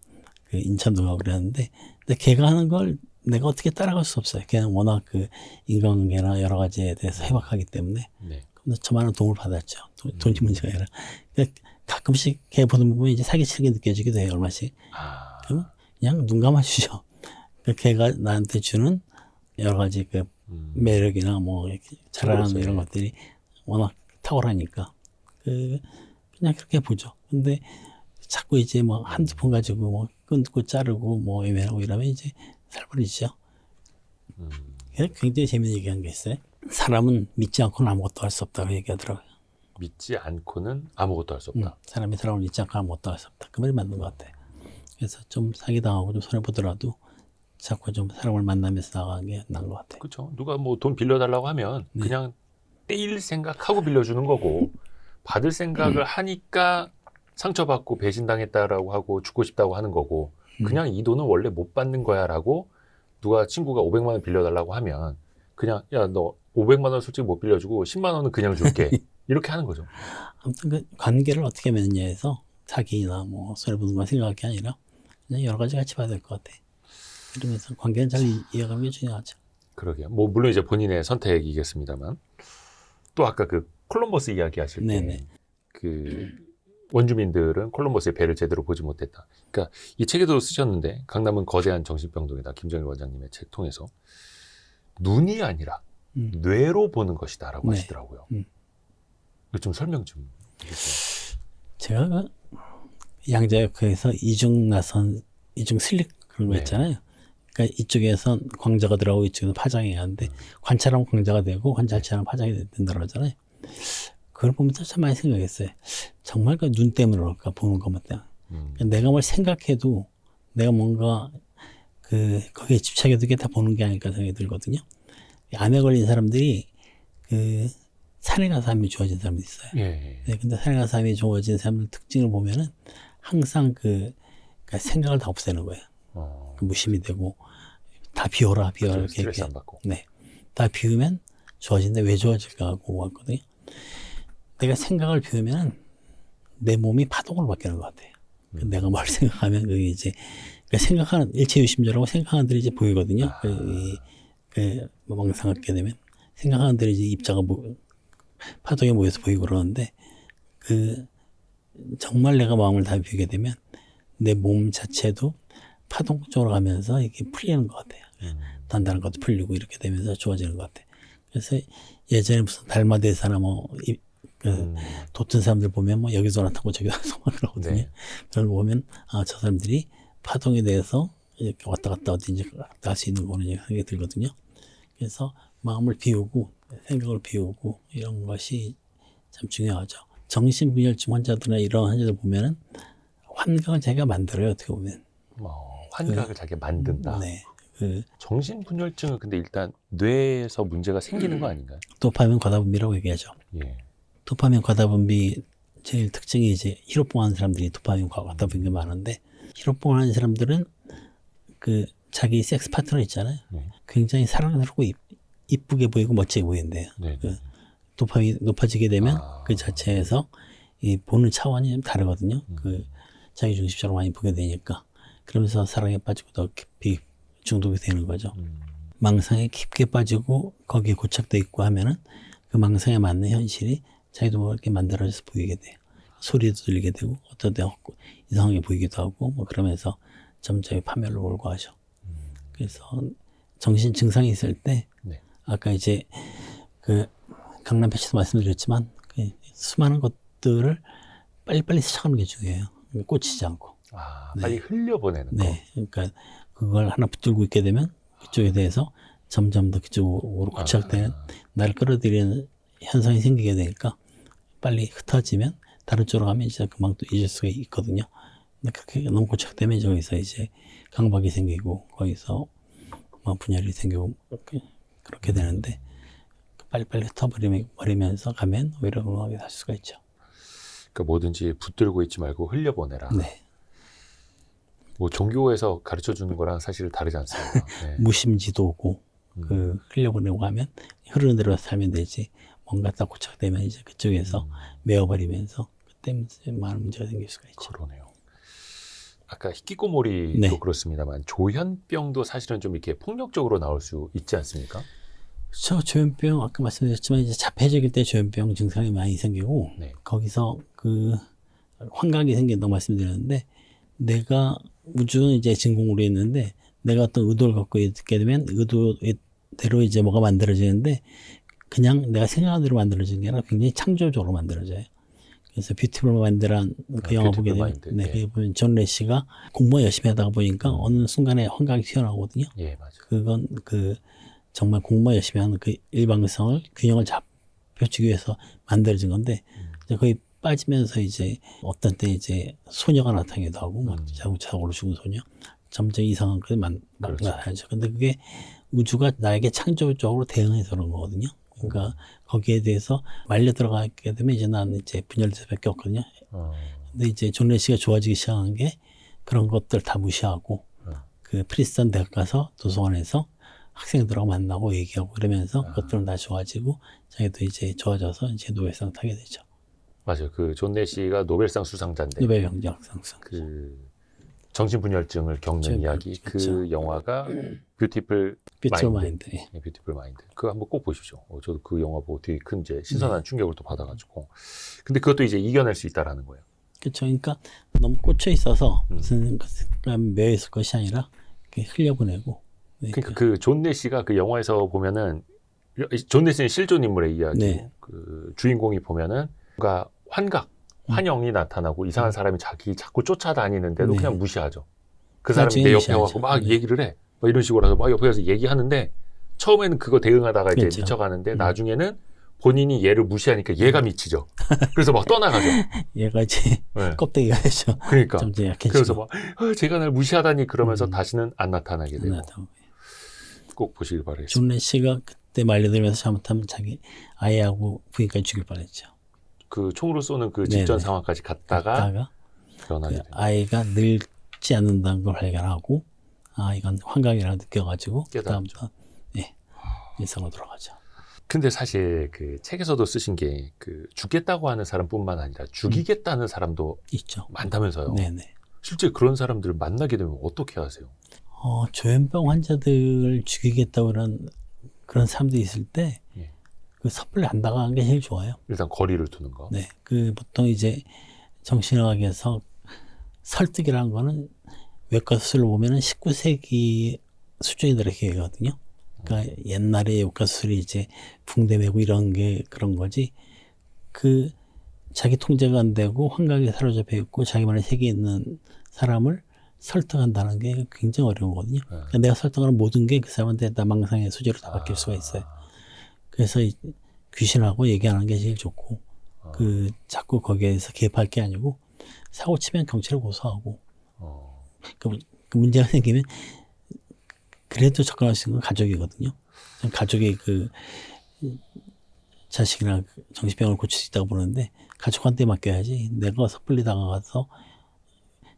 A: 그 인천도 가고 그랬는데, 근데 걔가 하는 걸 내가 어떻게 따라갈 수 없어요. 걔는 워낙 그 인간관계나 여러 가지에 대해서 해박하기 때문에.
C: 네.
A: 근데 저만은 도움을 받았죠. 돈이 문제가 아니라. 그러니까 가끔씩 걔 보는 부분이 이제 사기치게 느껴지기도 해요. 얼마씩. 그러면 그냥 눈 감아주죠. 그러니까 걔가 나한테 주는 여러 가지 그 매력이나 뭐 이렇게 잘하는 이런 것들이 워낙 탁월하니까 그냥 그렇게 보죠. 근데 자꾸 이제 뭐 한두 번 가지고 뭐 끊고 자르고 뭐 애매하고 이러면 이제 살벌해지죠. 굉장히 재밌는 얘기한 게 있어요. 사람은 믿지 않고는 아무것도 할 수 없다고 얘기하더라고요.
C: 믿지 않고는 아무것도 할 수 없다.
A: 사람이 사람을 믿지 않고 아무것도 할 수 없다. 그 말이 맞는 것 같아요. 그래서 좀 사기당하고 좀 손해보더라도 자꾸 좀 사람을 만나면서 나가는 게 나은 것 같아요.
C: 그렇죠. 누가 뭐 돈 빌려달라고 하면 그냥 떼일 생각하고 빌려주는 거고 받을 생각을 하니까 상처받고 배신당했다라고 하고 죽고 싶다고 하는 거고 그냥 이 돈은 원래 못 받는 거야라고 누가 친구가 500만 원 빌려달라고 하면 그냥 야 너 500만 원 솔직히 못 빌려주고 10만 원은 그냥 줄게 이렇게 하는 거죠.
A: 아무튼 그 관계를 어떻게 맺느냐에서 사기나 뭐 손해보는 건 생각할 게 아니라 그냥 여러 가지 같이 봐야 될 것 같아요. 그러면서 관계는 잘 이어가는 게 중요하죠.
C: 그러게요. 뭐 물론 이제 본인의 선택이겠습니다만 또 아까 그 콜럼버스 이야기 하실 때 그 원주민들은 콜럼버스의 배를 제대로 보지 못했다. 그러니까 이 책에도 쓰셨는데 강남은 거대한 정신병동이다. 김정일 원장님의 책 통해서 눈이 아니라 뇌로 보는 것이다라고 하시더라고요. 이거 좀 설명 좀 해주세요.
A: 제가 양자역에서 이중 슬릭 그런 거 있잖아요. 그러니까 이쪽에선 광자가 들어가고 이쪽에서 파장이 하는데 관찰하면 광자가 되고 관찰치 않으면 파장이 된다고 그러잖아요. 그걸 보면서 참 많이 생각했어요. 정말 그 눈 때문에 그럴까 보는 것만 때문에. 그러니까 내가 뭘 생각해도 내가 뭔가 거기에 집착해도 이게 다 보는 게 아닐까 생각이 들거든요. 암에 걸린 사람들이 산에 가서 암이 좋아진 사람도 있어요. 네, 근데 산에 가서 암이 좋아진 사람들 특징을 보면은 항상 그러니까 생각을 다 없애는 거예요. 무심이 되고 다 비워라 이렇게
C: 스트레스 안 받고.
A: 네, 다 비우면 좋아진다. 왜 좋아질까 하고 왔거든요. 내가 생각을 비우면 내 몸이 파동으로 바뀌는 것 같아요. 내가 뭘 생각하면 그게 이제 생각하는 일체유심조라고 생각하는 대로 이제 보이거든요. 망상하게 되면 생각하는 대로 이제 입자가 파동에 모여서 보이고 그러는데 정말 내가 마음을 다 비우게 되면 내 몸 자체도 파동 쪽으로 가면서 이렇게 풀리는 것 같아요. 단단한 것도 풀리고 이렇게 되면서 좋아지는 것 같아요. 그래서 예전에 무슨 달마대사나 뭐 돋은 사람들 보면 뭐 여기서 나타나고 저기서 나타나고 그러거든요. 그걸 보면 저 사람들이 파동에 대해서 이렇게 왔다 갔다 어딘지 할 수 있는 거는 생각이 들거든요. 그래서 마음을 비우고 생각을 비우고 이런 것이 참 중요하죠. 정신분열증 환자들이나 이런 환자들 보면은 환각을 자기가 만들어요. 어떻게 보면
C: 환각을 자기가 만든다.
A: 네.
C: 정신분열증은 근데 일단 뇌에서 문제가 생기는 거 아닌가요?
A: 도파민 과다분비라고 얘기하죠. 도파민 과다분비 제일 특징이 이제 히로뽕 하는 사람들이 도파민 과다분비가 많은데 히로뽕 하는 사람들은 자기 섹스 파트너 있잖아요. 굉장히 사랑스럽고 이쁘게 보이고 멋지게 보이는데요. 도파민이 높아지게 되면 그 자체에서 이 보는 차원이 좀 다르거든요. 자기 중심적으로 많이 보게 되니까 그러면서 사랑에 빠지고 더 깊이 중독이 되는 거죠. 망상에 깊게 빠지고 거기에 고착돼 있고 하면은 그 망상에 맞는 현실이 자기도 모르게 만들어져서 보이게 돼요. 소리도 들리게 되고 어떤 때 이상하게 보이기도 하고 뭐 그러면서 점점 파멸로 몰고 하죠. 그래서 정신 증상이 있을 때 아까 이제 그 강남 패치도 말씀드렸지만 그 수많은 것들을 빨리빨리 시작하는 게 중요해요. 꽂히지 않고. 네.
C: 빨리 흘려보내는 거.
A: 네. 그러니까 그걸 하나 붙들고 있게 되면 그쪽에 대해서 점점 더 그쪽으로 고착되는 나를 끌어들이는 현상이 생기게 되니까 빨리 흩어지면 다른 쪽으로 가면 이제 금방 또 잊을 수가 있거든요. 근데 그렇게 너무 고착되면 저기서 이제 강박이 생기고 거기서 뭐 분열이 생기고 그렇게 되는데 빨리빨리 흩어버리면서 가면 오히려 건강하게 살 수가 있죠.
C: 그러니까 뭐든지 붙들고 있지 말고 흘려보내라.
A: 네.
C: 뭐 종교에서 가르쳐 주는 거랑 사실 다르지 않습니다. 네.
A: 무심지도고 그 흘려보내고 하면 흐르는 대로 살면 되지. 뭔가 딱 고착되면 이제 그쪽에서 메어버리면서 그때 많은 문제가 생길 수가 있죠.
C: 그러네요. 아까 히키코모리도
A: 네.
C: 그렇습니다만 조현병도 사실은 좀 이렇게 폭력적으로 나올 수 있지 않습니까?
A: 그렇죠. 조현병 아까 말씀드렸지만 이제 자폐적일 때 조현병 증상이 많이 생기고
C: 네.
A: 거기서 그 환각이 생긴다고 말씀드렸는데 내가 우주는 이제 진공으로 있는데 내가 어떤 의도를 갖고 있게 되면 의도대로 이제 뭐가 만들어지는데 그냥 내가 생각한 대로 만들어지는 게 아니라 굉장히 창조적으로 만들어져요. 그래서 뷰티풀 마인드란 그 영화 보게 되면 네, 거기 보면 존 레시가 공부 열심히 하다가 보니까 어느 순간에 환각이 튀어나오거든요.
C: 예, 맞아요.
A: 그건 그 정말 공부 열심히 하는 그 일방성을 균형을 잡혀주기 위해서 만들어진 건데 이제 거의 빠지면서 이제 어떤 때 이제 소녀가 나타나기도 하고 막 자고로 죽은 소녀 점점 이상한 게 나타나죠. 근데 그게 우주가 나에게 창조적으로 대응해서 그런 거거든요. 그러니까 거기에 대해서 말려 들어가게 되면 이제 나는 이제 분열될 수밖에 없거든요. 근데 이제 존 레시가 좋아지기 시작한 게 그런 것들 다 무시하고 그 프리스턴 대학 가서 도서관에서 학생들하고 만나고 얘기하고 그러면서 그것들은 다 좋아지고 자기도 이제 좋아져서 이제 노벨상 타게 되죠.
C: 맞아요. 그 존 레시가 노벨상 수상자인데
A: 노벨 경제학상
C: 그 정신분열증을 겪는 이야기 그 영화가 뷰티풀 마인드.
A: 예.
C: 네, 뷰티풀 마인드. 그거 한번 꼭 보십시오. 저도 그 영화 보고 되게 큰 이제 신선한 충격을 또 받아가지고. 근데 그것도 이제 이겨낼 수 있다라는 거예요.
A: 그렇죠. 그러니까 너무 꽂혀 있어서 무슨 매였을 것이 아니라 이렇게 흘려보내고. 네,
C: 그러니까 그 존 레시가 그 영화에서 보면은 존 레시는 실존 인물의 이야기.
A: 네.
C: 그 주인공이 보면은 뭔가 환영이 나타나고 이상한 사람이 자꾸 쫓아다니는데도
A: 네.
C: 그냥 무시하죠. 그 사람이 내 옆에 와서 막 얘기를 해. 막 이런 식으로 해서 막 옆에 가서 얘기하는데 처음에는 그거 대응하다가 이제
A: 그렇죠.
C: 미쳐가는데 나중에는 본인이 얘를 무시하니까 얘가 미치죠. 그래서 막 떠나가죠.
A: 얘가 이제
C: 네.
A: 껍데기가 되죠.
C: 그러니까.
A: 좀 이제 약해지고.
C: 그래서 막 제가 날 무시하다니 그러면서 다시는 안 나타나게 되고. 꼭 보시길 바라겠습니다.
A: 존 레시가 그때 말려들면서 잘못하면 자기 아이하고 부인까지 죽일 뻔했죠.
C: 그 총으로 쏘는 그 직전 상황까지 갔다가 변하게
A: 그
C: 됩니다.
A: 아이가 늙지 않는다는 걸 발견하고 이건 환각이라고 느껴가지고 그다음부터 일상으로 돌아가죠.
C: 근데 사실 그 책에서도 쓰신 게 그 죽겠다고 하는 사람뿐만 아니라 죽이겠다는 사람도
A: 있죠.
C: 많다면서요.
A: 네네.
C: 실제 그런 사람들을 만나게 되면 어떻게 하세요?
A: 조현병 환자들 죽이겠다고 그런 사람들이 있을 때 그 섣불리 안 당하는 게 제일 좋아요.
C: 일단 거리를 두는 거.
A: 네, 그 보통 이제 정신의학에서 설득이라는 거는 외과 수술을 보면은 19세기 수준이 이렇게 얘기하거든요. 그러니까 옛날에 외과 수술이 이제 붕대 메고 이런 게 그런 거지. 그 자기 통제가 안 되고 환각에 사로잡혀 있고 자기만의 세계에 있는 사람을 설득한다는 게 굉장히 어려운 거거든요. 그러니까 내가 설득하는 모든 게 그 사람한테 다 망상의 소재로 다 바뀔 수가 있어요. 그래서 귀신하고 얘기하는 게 제일 좋고 자꾸 거기에서 개입할 게 아니고 사고 치면 경찰에 고소하고 그 문제가 생기면 그래도 접근할 수 있는 건 가족이거든요. 가족이 그 자식이나 정신병을 고칠 수 있다고 보는데 가족한테 맡겨야지 내가 섣불리 다가가서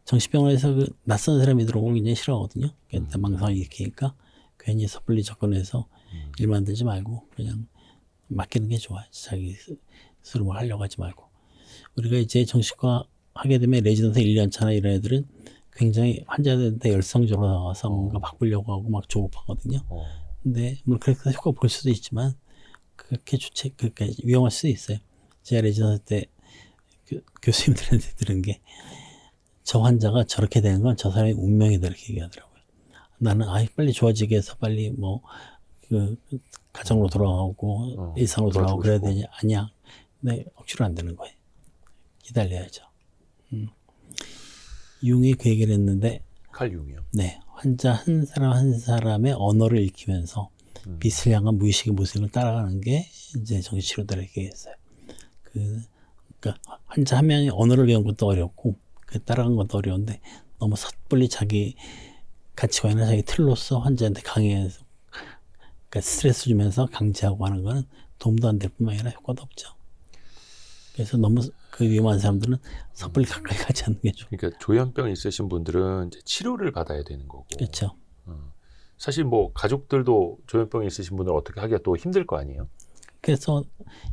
A: 정신병원에서 그 낯선 사람이 들어오면 굉장히 싫어하거든요. 그러니까 망상이 일으키니까 괜히 섣불리 접근해서 일 만들지 말고 그냥 맡기는 게 좋아요. 자기 스스로 뭘 하려고 하지 말고. 우리가 이제 정신과 하게 되면 레지던트 1년 차나 이런 애들은 굉장히 환자들한테 열성적으로 나와서 뭔가 바꾸려고 하고 막 조급하거든요. 근데 물론 그렇게 효과 볼 수도 있지만 그렇게 그렇게 위험할 수도 있어요. 제가 레지던트 때 교수님들한테 들은 게 저 환자가 저렇게 되는 건 저 사람의 운명이다 이렇게 얘기하더라고요. 나는 빨리 좋아지게 해서 빨리 가정으로 돌아가고 일상으로 돌아가고 그래야
C: 도와주고
A: 되냐? 아니야. 네, 억지로 안 되는 거예요. 기다려야죠. 융이 그 얘기를 했는데
C: 칼 융이요.
A: 네, 환자 한 사람 한 사람의 언어를 익히면서 빛을 향한 무의식의 모습을 따라가는 게 이제 정신치료들의 얘기했어요. 그러니까 환자 한 명이 언어를 배운 것도 어렵고 그 따라간 것도 어려운데 너무 섣불리 자기 가치관이나 자기 틀로서 환자한테 강해서 그러니까 스트레스 주면서 강제하고 하는 거는 도움도 안 될 뿐만 아니라 효과도 없죠. 그래서 너무 그 위험한 사람들은 섣불리 가까이 가지 않는 게 좋아요.
C: 그러니까 조현병 있으신 분들은 이제 치료를 받아야 되는 거고.
A: 그렇죠.
C: 사실 뭐 가족들도 조현병이 있으신 분들 어떻게 하기가 또 힘들 거 아니에요?
A: 그래서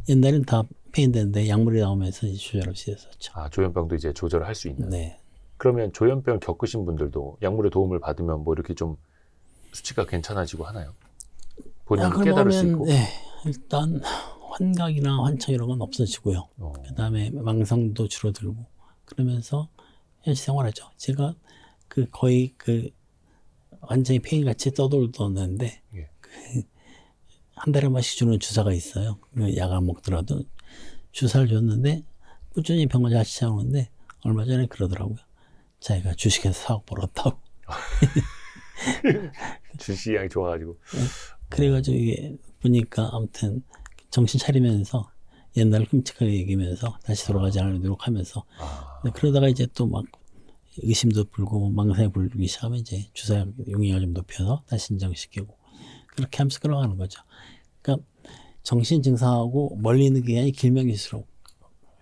A: 옛날엔 다 페인되는데 약물이 나오면서 이제 조절할 수 있었죠.
C: 아, 조현병도 이제 조절을 할 수 있는.
A: 네.
C: 그러면 조현병 겪으신 분들도 약물의 도움을 받으면 뭐 이렇게 좀 수치가 괜찮아지고 하나요? 본인이
A: 약을
C: 깨달을 수
A: 먹으면
C: 있고.
A: 네, 일단 환각이나 환청 이런 건 없어지고요. 그다음에 망상도 줄어들고 그러면서 현실 생활하죠. 제가 그 거의 그 완전히 페인같이 떠돌던데
C: 예.
A: 한 달에 한 번씩 주는 주사가 있어요. 그 약 안 먹더라도 주사를 줬는데 꾸준히 병원 잘 찾아오는데 얼마 전에 그러더라고요. 자기가 주식에서 사억 벌었다고.
C: 주식량이 좋아가지고.
A: 그래가지고 이게 보니까 아무튼 정신 차리면서 옛날 끔찍하게 얘기하면서 다시 돌아가지 않으려 노력하면서 근데 그러다가 이제 또 막 의심도 불고 망상이 불기 시작하면 이제 주사 용량을 좀 높여서 다시 진정시키고 그렇게 하면서 끌어가는 거죠. 그러니까 정신 증상하고 멀리 있는 기간이 길면 길수록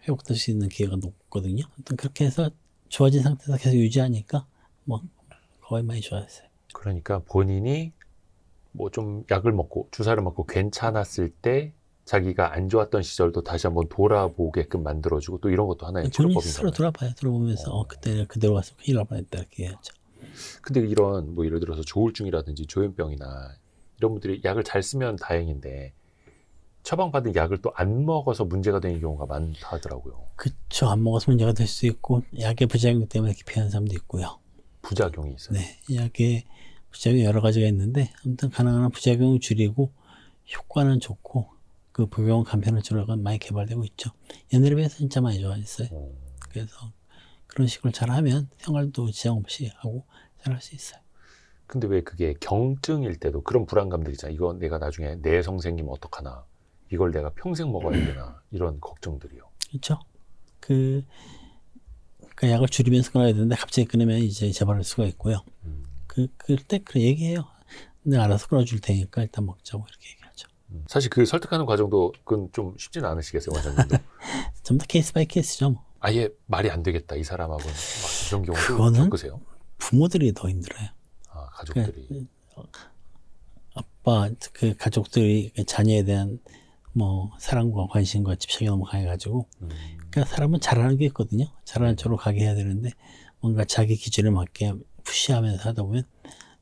A: 회복될 수 있는 기회가 높거든요. 아무튼 그렇게 해서 좋아진 상태에서 계속 유지하니까 뭐 거의 많이 좋아졌어요.
C: 그러니까 본인이 뭐 좀 약을 먹고 주사를 맞고 괜찮았을 때 자기가 안 좋았던 시절도 다시 한번 돌아보게끔 만들어주고 또 이런 것도 하나의
A: 본인
C: 치료법인가요?
A: 스스로 돌아봐요. 돌아보면서 그때 그대로 가서 큰일 날 뻔했다 이렇게 해야죠.
C: 근데 이런 뭐 예를 들어서 조울증이라든지 조현병이나 이런 분들이 약을 잘 쓰면 다행인데 처방받은 약을 또 안 먹어서 문제가 되는 경우가 많다 하더라고요.
A: 그쵸. 안 먹어서 문제가 될 수 있고 약의 부작용 때문에 기피하는 사람도 있고요.
C: 부작용이 있어요.
A: 네, 약의 부작용이 여러 가지가 있는데 아무튼 가능한 한 부작용을 줄이고 효과는 좋고 그 복용 간편한 치료가 많이 개발되고 있죠. 옛날에 비해서 진짜 많이 좋아졌어요. 그래서 그런 식으로 잘하면 생활도 지장 없이 하고 잘할 수 있어요.
C: 근데 왜 그게 경증일 때도 그런 불안감들 있잖아. 이거 내가 나중에 내성 생기면 어떡하나. 이걸 내가 평생 먹어야 되나. 이런 걱정들이요.
A: 그렇죠. 그러니까 약을 줄이면서 끊어야 되는데 갑자기 끊으면 이제 재발할 수가 있고요. 그때 그 얘기해요. 내가 알아서 끊어줄 테니까 일단 먹자고 이렇게 얘기하죠.
C: 사실 그 설득하는 과정도 그건 좀 쉽지는 않으시겠어요, 원장님도.
A: 좀 더 케이스 바이 케이스죠. 뭐.
C: 아예 말이 안 되겠다, 이 사람하고는. 막 이런 경우도
A: 그거는
C: 겪으세요?
A: 부모들이 더 힘들어요.
C: 아, 가족들이.
A: 아빠 그 가족들이 자녀에 대한 뭐 사랑과 관심과 집착이 너무 강해가지고 그러니까 사람은 잘하는 게 있거든요. 잘하는 쪽으로 가게 해야 되는데 뭔가 자기 기준에 맞게 푸시하면서 하다 보면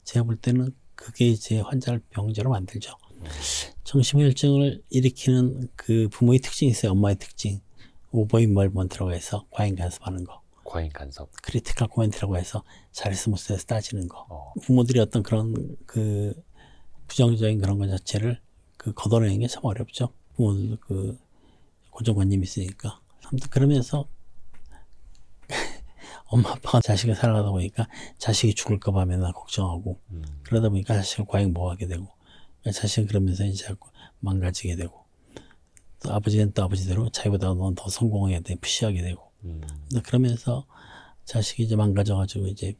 A: 제가 볼 때는 그게 이제 환자를 병자로 만들죠. 정신우울증을 일으키는 그 부모의 특징이 있어요. 엄마의 특징. 오버인벌먼 들어가 있어 과잉 간섭하는 거.
C: 과잉 간섭.
A: 크리티컬 코멘트라고 해서 잘했어 못해서 따지는 거. 부모들이 어떤 그런 그 부정적인 그런 것 자체를 그 걷어내는 게 참 어렵죠. 부모들 그 고정관념이 있으니까. 아무튼 그러면서 엄마 아빠가 자식을 사랑하다 보니까 자식이 죽을까 봐 맨날 걱정하고 그러다 보니까 자식을 과잉 보호하게 되고 자식은 그러면서 이제 자꾸 망가지게 되고 또 아버지는 또 아버지대로 자기보다 넌 더 성공해야 돼 푸시하게 되고 그러면서 자식이 이제 망가져가지고 이제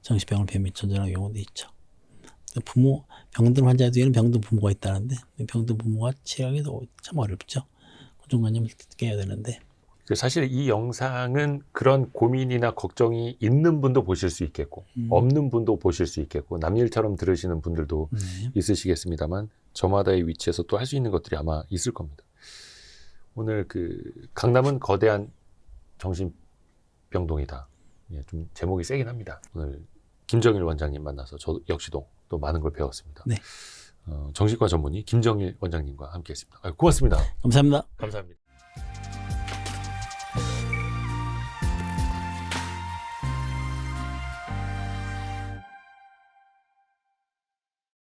A: 정신병을 뱀이 전전하는 경우도 있죠. 부모 병든 환자 뒤에는 병든 부모가 있다는데 병든 부모가 치료하기도 참 어렵죠. 고정관념을 깨야 되는데.
C: 사실 이 영상은 그런 고민이나 걱정이 있는 분도 보실 수 있겠고 없는 분도 보실 수 있겠고 남일처럼 들으시는 분들도 있으시겠습니다만 저마다의 위치에서 또 할 수 있는 것들이 아마 있을 겁니다. 오늘 그 강남은 거대한 정신병동이다. 예, 좀 제목이 세긴 합니다. 오늘 김정일 원장님 만나서 저 역시도 또 많은 걸 배웠습니다.
A: 네.
C: 정신과 전문의 김정일 원장님과 함께했습니다. 고맙습니다.
A: 감사합니다.
C: 감사합니다.